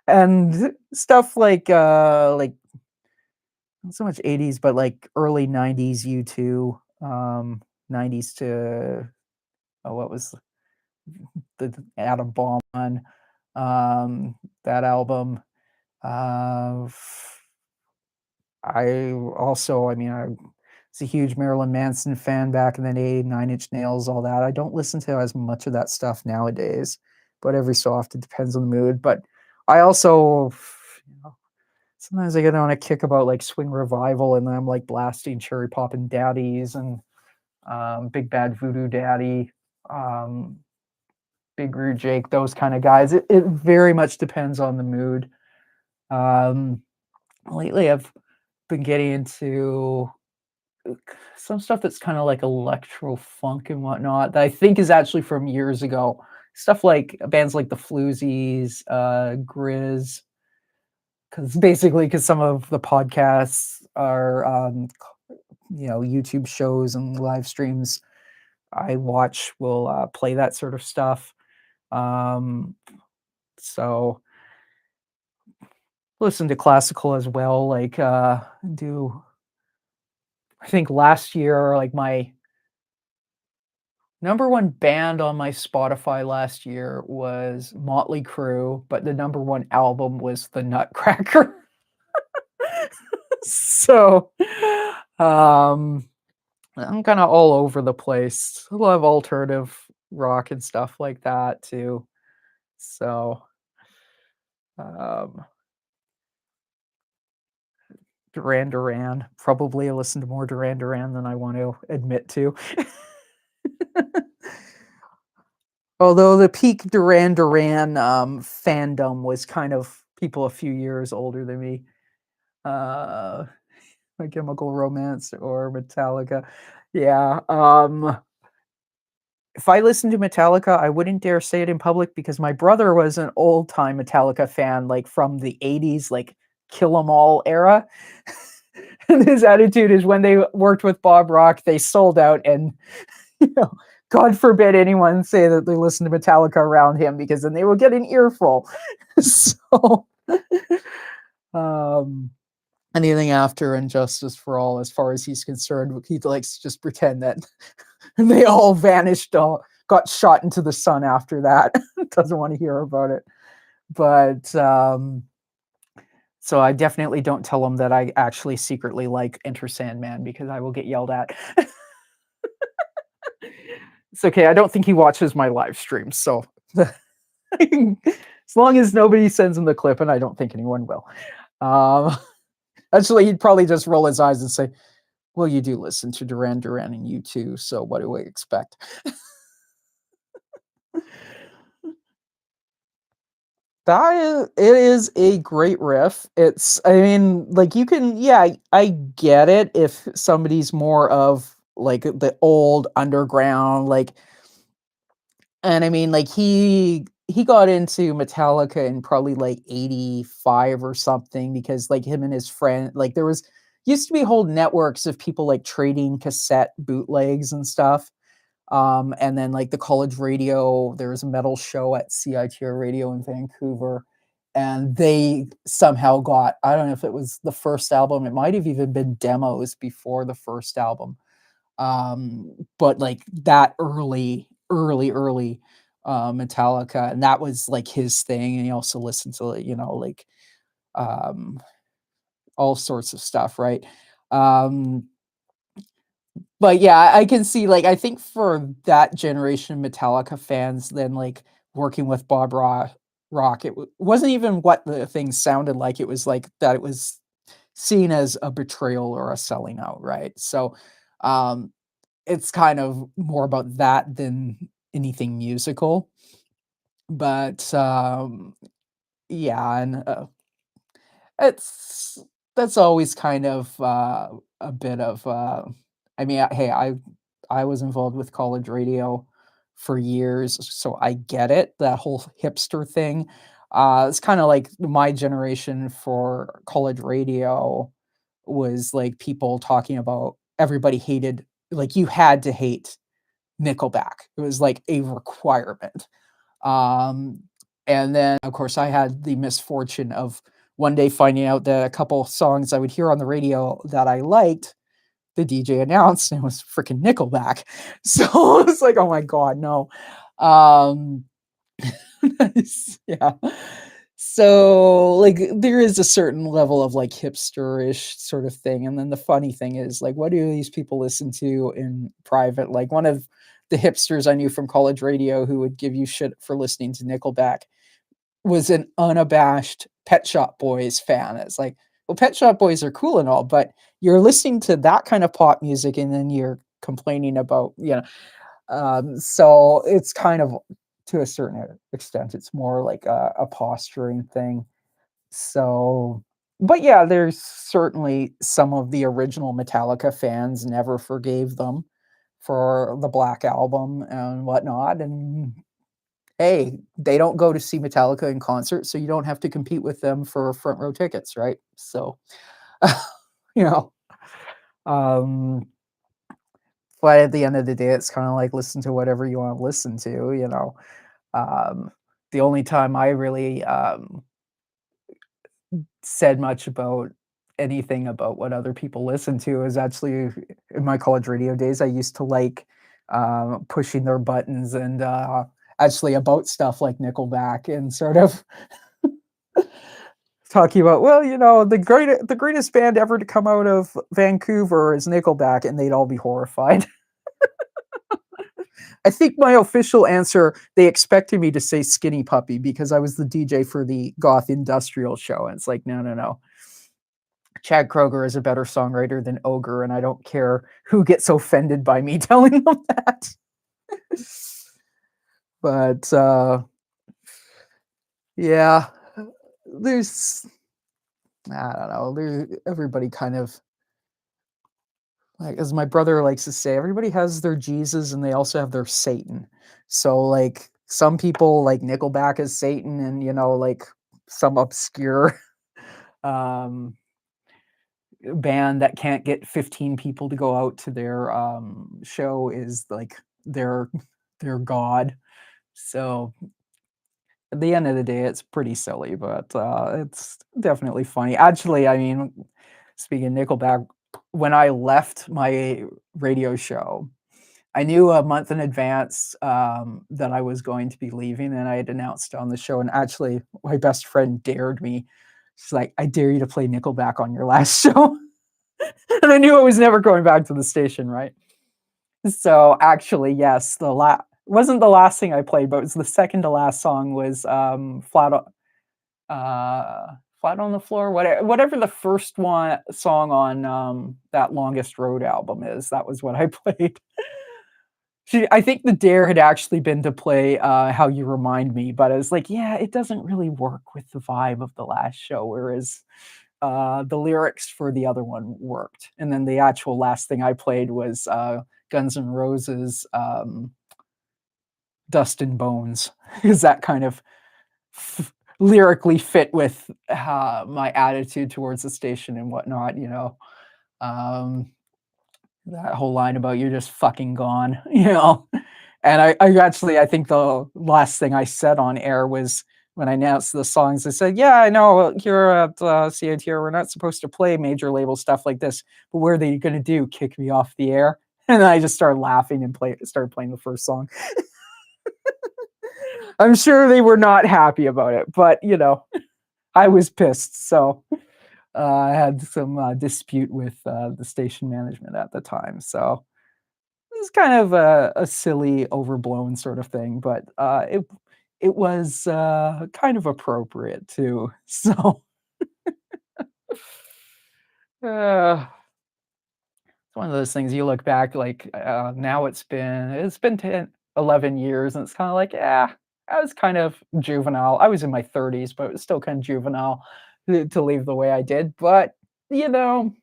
and stuff like, not so much 80s, but, like, early 90s U2, 90s to what was the Atom Bomb one, that album. F I mean, I was a huge Marilyn Manson fan back in the day, Nine Inch Nails, all that. I don't listen to as much of that stuff nowadays, but every so often depends on the mood. But I also, you know, sometimes I get on a kick about like swing revival, and then I'm like blasting Cherry Poppin' Daddies and Big Bad Voodoo Daddy, um, Big Rude Jake, those kind of guys. It very much depends on the mood. Um, lately, I've been getting into some stuff that's kind of like electro funk and whatnot that I think is actually from years ago. Stuff like bands like the Floozies, Grizz, because some of the podcasts are, YouTube shows and live streams I watch will play that sort of stuff. Um, so listen to classical as well. Like do I think last year like my number 1 band on my Spotify last year was Motley Crue, but the number 1 album was The Nutcracker. So, um, I'm kinda all over the place. I love alternative rock and stuff like that too. So, um, Duran Duran. Probably I listen to more Duran Duran than I want to admit to. Although the peak Duran Duran fandom was kind of people a few years older than me. Uh, My Chemical Romance or Metallica. Yeah. If I listened to Metallica, I wouldn't dare say it in public because my brother was an old time Metallica fan, like from the 80s, like Kill 'Em All era. And his attitude is when they worked with Bob Rock, they sold out, and you know, God forbid anyone say that they listen to Metallica around him because then they will get an earful. So um anything after Injustice for All, as far as he's concerned, he likes to just pretend that they all vanished, all got shot into the sun after that. Doesn't want to hear about it. But so I definitely don't tell him that I actually secretly like Enter Sandman because I will get yelled at. It's okay. I don't think he watches my live streams, so as long as nobody sends him the clip, and I don't think anyone will. Um, Actually, he'd probably just roll his eyes and say, "Well, you do listen to Duran Duran and you too, so what do we expect?" It is a great riff. I mean, like you can, yeah, I get it if somebody's more of like the old underground, like, and I mean, like he got into Metallica in probably like 85 or something because like him and his friend, like there was used to be whole networks of people like trading cassette bootlegs and stuff. And then like the college radio, there was a metal show at CITR Radio in Vancouver, and they somehow got, I don't know if it was the first album, it might have even been demos before the first album. But like that early Metallica, and that was like his thing. And he also listened to, like um all sorts of stuff, right? Um but yeah, I can see, like, I think for that generation of Metallica fans, then like working with Rock, wasn't even what the thing sounded like. It was like that it was seen as a betrayal or a selling out, right? So um it's kind of more about that than anything musical. But yeah, and it's that's always kind of a bit of I mean, hey, I was involved with college radio for years, so I get it. That whole hipster thing. It's kind of like my generation for college radio was like people talking about everybody hated, like you had to hate Nickelback. It was like a requirement. Um, and then, of course, I had the misfortune of one day finding out that a couple songs I would hear on the radio that I liked, the DJ announced, and it was freaking Nickelback. So I was like, oh my God, no. Um, yeah. So, like, there is a certain level of like hipsterish sort of thing. And then the funny thing is, like, what do these people listen to in private? Like, one of the hipsters I knew from college radio who would give you shit for listening to Nickelback was an unabashed Pet Shop Boys fan. It's like, well, Pet Shop Boys are cool and all, but you're listening to that kind of pop music and then you're complaining about, so it's kind of, to a certain extent, it's more like a posturing thing. So, but yeah, there's certainly some of the original Metallica fans never forgave them for the Black Album and whatnot. And hey, they don't go to see Metallica in concert, so you don't have to compete with them for front row tickets, right? So, you know, um, but at the end of the day, it's kind of like listen to whatever you want to listen to. Um, the only time I really said much about anything about what other people listen to is actually in my college radio days. I used to like pushing their buttons and actually about stuff like Nickelback and sort of talking about, well, the greatest band ever to come out of Vancouver is Nickelback, and they'd all be horrified. I think my official answer, they expected me to say Skinny Puppy because I was the DJ for the Goth Industrial show, and it's like, no, no, no. Chad Kroeger is a better songwriter than Ogre, and I don't care who gets offended by me telling them that. But yeah, there's I don't know. Everybody kind of like, as my brother likes to say, everybody has their Jesus and they also have their Satan. So like some people like Nickelback is Satan, and like some obscure um band that can't get 15 people to go out to their show is like their their god. So at the end of the day, it's pretty silly, but it's definitely funny. Actually, I mean, speaking of Nickelback, when I left my radio show, I knew a month in advance that I was going to be leaving, and I had announced on the show. And actually, my best friend dared me. She's like, "I dare you to play Nickelback on your last show." And I knew I was never going back to the station, right? So actually, yes, the wasn't the last thing I played, but it was the second to last song was Flat on the Floor, whatever the first one song on that Longest Road album is. That was what I played. I think the dare had actually been to play How You Remind Me, but I was like, yeah, it doesn't really work with the vibe of the last show, whereas the lyrics for the other one worked. And then the actual last thing I played was Guns N' Roses' Dust and Bones, because that kind of lyrically fit with my attitude towards the station and whatnot. Um, that whole line about "you're just fucking gone." And I think the last thing I said on air was when I announced the songs. I said, "Yeah, I know here at CITR, we're not supposed to play major label stuff like this, but what are they going to do? Kick me off the air?" And then I just started laughing and started playing the first song. I'm sure they were not happy about it, but I was pissed. So I had some dispute with the station management at the time. So it was kind of a silly, overblown sort of thing, but it was kind of appropriate too. So uh, it's one of those things you look back like now it's been 10, 11 years, and it's kind of like, yeah, I was kind of juvenile. I was in my 30s, but it was still kind of juvenile to leave the way I did. But you know,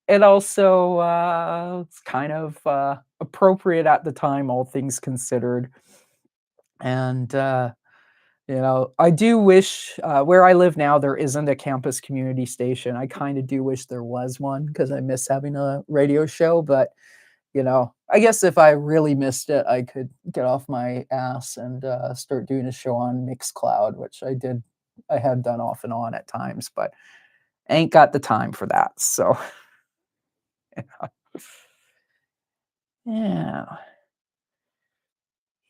it also it's kind of appropriate at the time, all things considered. And I do wish where I live now there isn't a campus community station. I kind of do wish there was one because I miss having a radio show. But I guess if I really missed it, I could get off my ass and start doing a show on Mixcloud, which I had done off and on at times, but I ain't got the time for that. So yeah.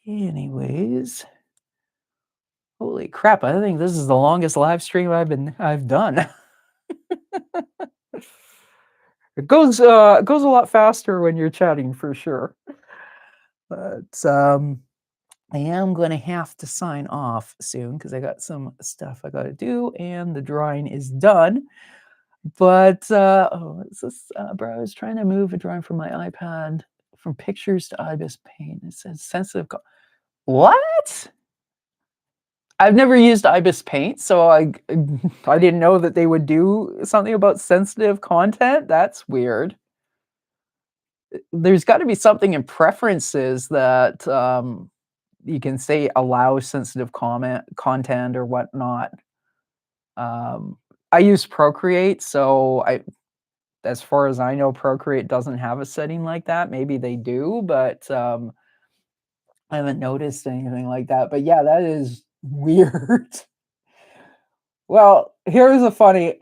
Anyways, holy crap! I think this is the longest live stream I've done. It goes a lot faster when you're chatting for sure. But I am going to have to sign off soon because I got some stuff I got to do, and the drawing is done. But what's this? Bro, I was trying to move a drawing from my iPad from pictures to IBIS Paint. It says sensitive. What? I've never used IBIS Paint, so I didn't know that they would do something about sensitive content. That's weird. There's got to be something in preferences that you can say allow sensitive content or whatnot. I use Procreate, so as far as I know, Procreate doesn't have a setting like that. Maybe they do, but I haven't noticed anything like that. But yeah, that is weird. Well, here's a funny.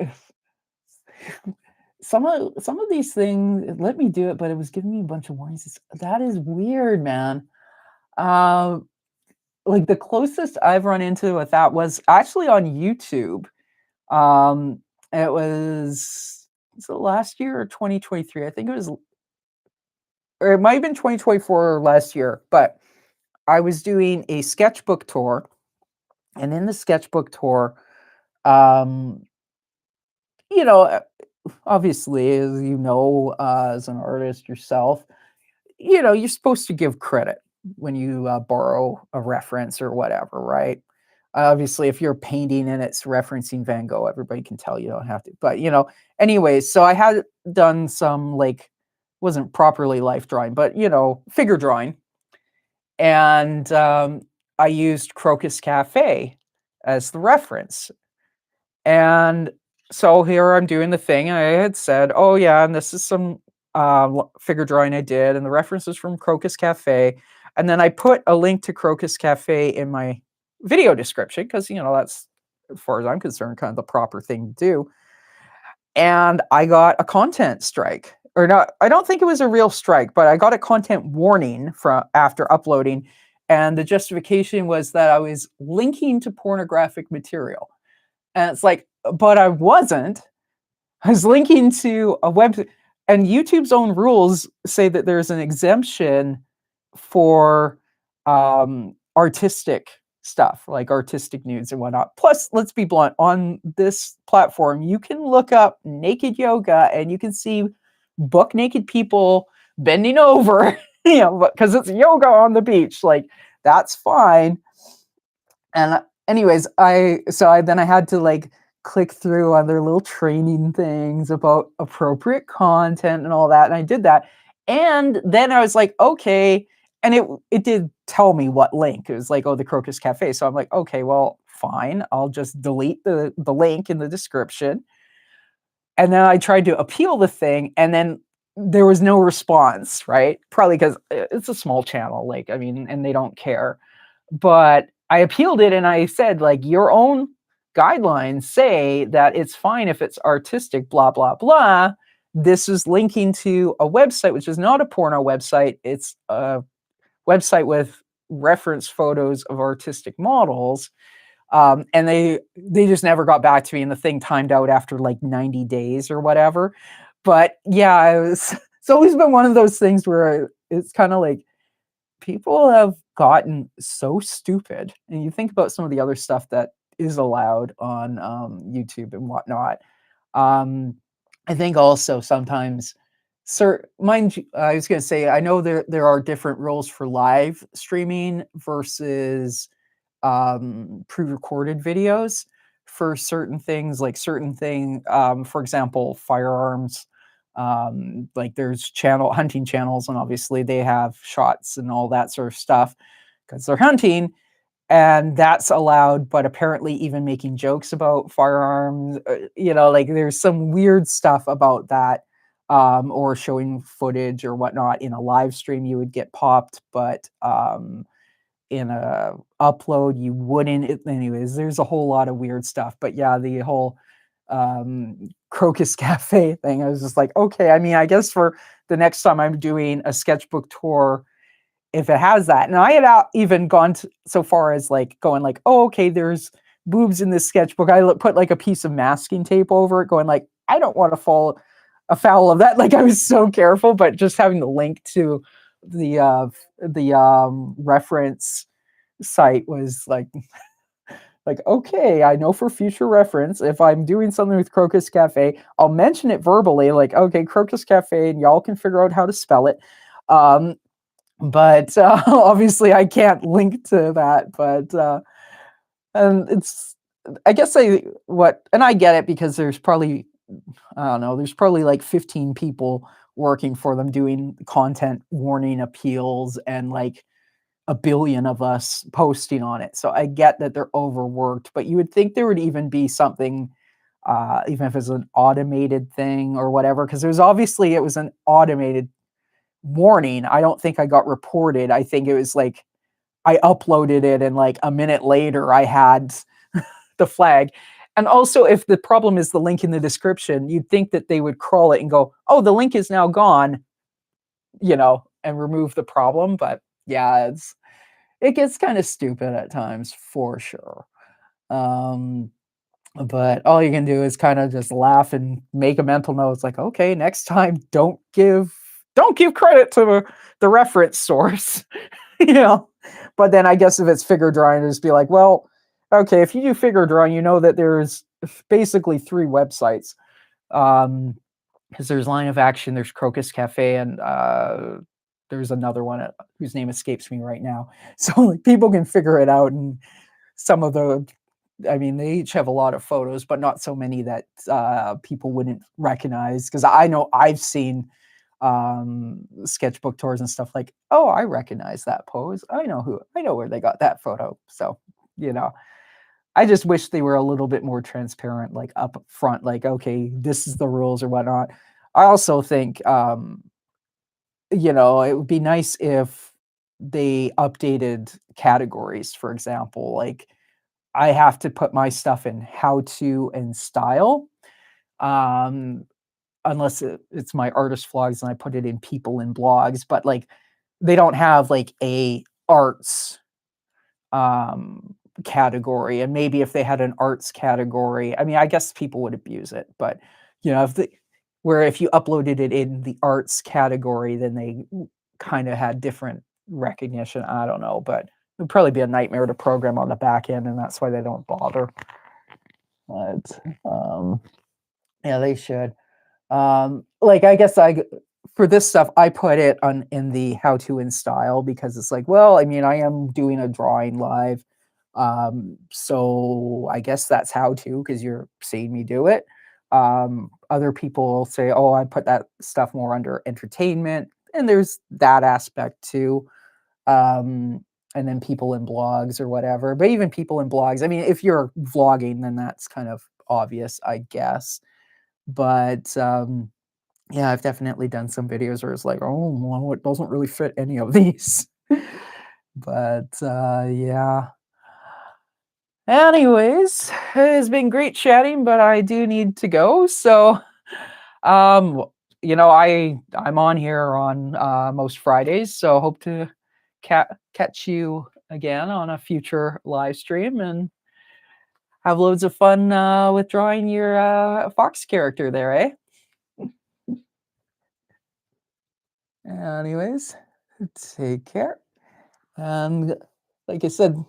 Some of these things it let me do it, but it was giving me a bunch of warnings. That is weird, man. Um, like the closest I've run into with that was actually on YouTube. Um, it was it last year or 2023? I think it was, or it might have been 2024 or last year. But I was doing a sketchbook tour, and in the sketchbook tour, um, you know, obviously, as as an artist yourself, you're supposed to give credit when you borrow a reference or whatever, right? Obviously, if you're painting and it's referencing Van Gogh, everybody can tell you don't have to. But anyways, so I had done some like wasn't properly life drawing, but figure drawing, and I used Crocus Cafe as the reference. And so here I'm doing the thing, and I had said, "Oh yeah, and this is some figure drawing I did, and the reference is from Crocus Cafe." And then I put a link to Crocus Cafe in my video description because that's, as far as I'm concerned, kind of the proper thing to do. And I got a content strike, or not. I don't think it was a real strike, but I got a content warning from after uploading, and the justification was that I was linking to pornographic material. And it's like, but I wasn't. I was linking to a web, and YouTube's own rules say that there's an exemption for artistic stuff, like artistic nudes and whatnot. Plus, let's be blunt, on this platform, you can look up naked yoga and you can see buck naked people bending over, because it's yoga on the beach. Like, that's fine. And anyways, then I had to like click through on their little training things about appropriate content and all that, and I did that. And then I was like, okay, and it did tell me what link. It was like, oh, the Crocus Cafe. So I'm like, okay, well, fine. I'll just delete the link in the description. And then I tried to appeal the thing, and then there was no response, right? Probably because it's a small channel, like, I mean, and they don't care. But I appealed it and I said, like, your own guidelines say that it's fine if it's artistic, blah, blah, blah. This is linking to a website, which is not a porno website. It's a website with reference photos of artistic models. And they just never got back to me, and the thing timed out after like 90 days or whatever. But yeah, it's always been one of those things where it's kind of like, people have gotten so stupid, and you think about some of the other stuff that is allowed on YouTube and whatnot. Um, I think also sometimes, mind you, I was going to say, I know there are different rules for live streaming versus pre-recorded videos for certain things, like for example, firearms. Like there's hunting channels, and obviously they have shots and all that sort of stuff because they're hunting, and that's allowed. But apparently even making jokes about firearms, like there's some weird stuff about that, or showing footage or whatnot in a live stream, you would get popped, but in a upload you wouldn't. Anyways, there's a whole lot of weird stuff. But yeah, the whole Crocus Cafe thing, I was just like, okay, I mean, I guess for the next time I'm doing a sketchbook tour, if it has that. And I had even gone so far as like going like, oh, okay, there's boobs in this sketchbook. I put like a piece of masking tape over it, going like, I don't want to fall afoul of that. Like, I was so careful, but just having the link to the reference site was like, okay, I know for future reference, if I'm doing something with Crocus Cafe, I'll mention it verbally, like, okay, Crocus Cafe, and y'all can figure out how to spell it. But obviously I can't link to that. But and it's, I guess and I get it, because there's probably, I don't know, there's probably like 15 people working for them doing content warning appeals, and like a billion of us posting on it. So I get that they're overworked, but you would think there would even be something, even if it's an automated thing or whatever, because it was an automated warning. I don't think I got reported. I think it was like I uploaded it, and like a minute later I had the flag. And also, if the problem is the link in the description, you'd think that they would crawl it and go, oh, the link is now gone, and remove the problem. But yeah, it gets kind of stupid at times, for sure. But all you can do is kind of just laugh and make a mental note. It's like, okay, next time, don't give credit to the reference source, you know. But then I guess if it's figure drawing, just be like, well, okay, if you do figure drawing, you know that there's basically 3 websites. Because there's Line of Action, there's Crocus Cafe, and there's another one whose name escapes me right now. So like people can figure it out, and some of the, I mean, they each have a lot of photos, but not so many that people wouldn't recognize. Because I know I've seen sketchbook tours and stuff like, oh, I recognize that pose. I know where they got that photo. So, you know, I just wish they were a little bit more transparent, like up front, like, okay, this is the rules or whatnot. I also think, it would be nice if they updated categories, for example. Like, I have to put my stuff in how to and style, um, unless it's my artist vlogs and I put it in people and blogs, but like, they don't have like a arts um, category. And maybe if they had an arts category, I mean, I guess people would abuse it, but if if you uploaded it in the arts category, then they kind of had different recognition. I don't know, but it would probably be a nightmare to program on the back end, and that's why they don't bother. But yeah, they should. Like, I guess for this stuff, I put it on in the how to in style, because it's like, well, I mean, I am doing a drawing live. So I guess that's how to, because you're seeing me do it. Other people will say, oh, I put that stuff more under entertainment, and there's that aspect too. And then people in blogs or whatever. But even people in blogs, I mean, if you're vlogging, then that's kind of obvious, I guess. But yeah, I've definitely done some videos where it's like, oh, well, it doesn't really fit any of these. But yeah. Anyways, it's been great chatting, but I do need to go. So, um, I'm on here on most Fridays, so hope to catch you again on a future live stream and have loads of fun with drawing your fox character there, eh? Anyways, take care. And like I said,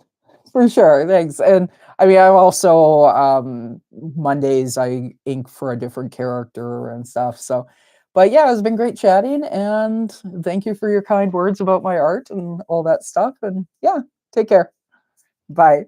for sure, thanks. And I mean, I'm also Mondays I ink for a different character and stuff. So, but yeah, it's been great chatting, and thank you for your kind words about my art and all that stuff. And yeah, take care. Bye.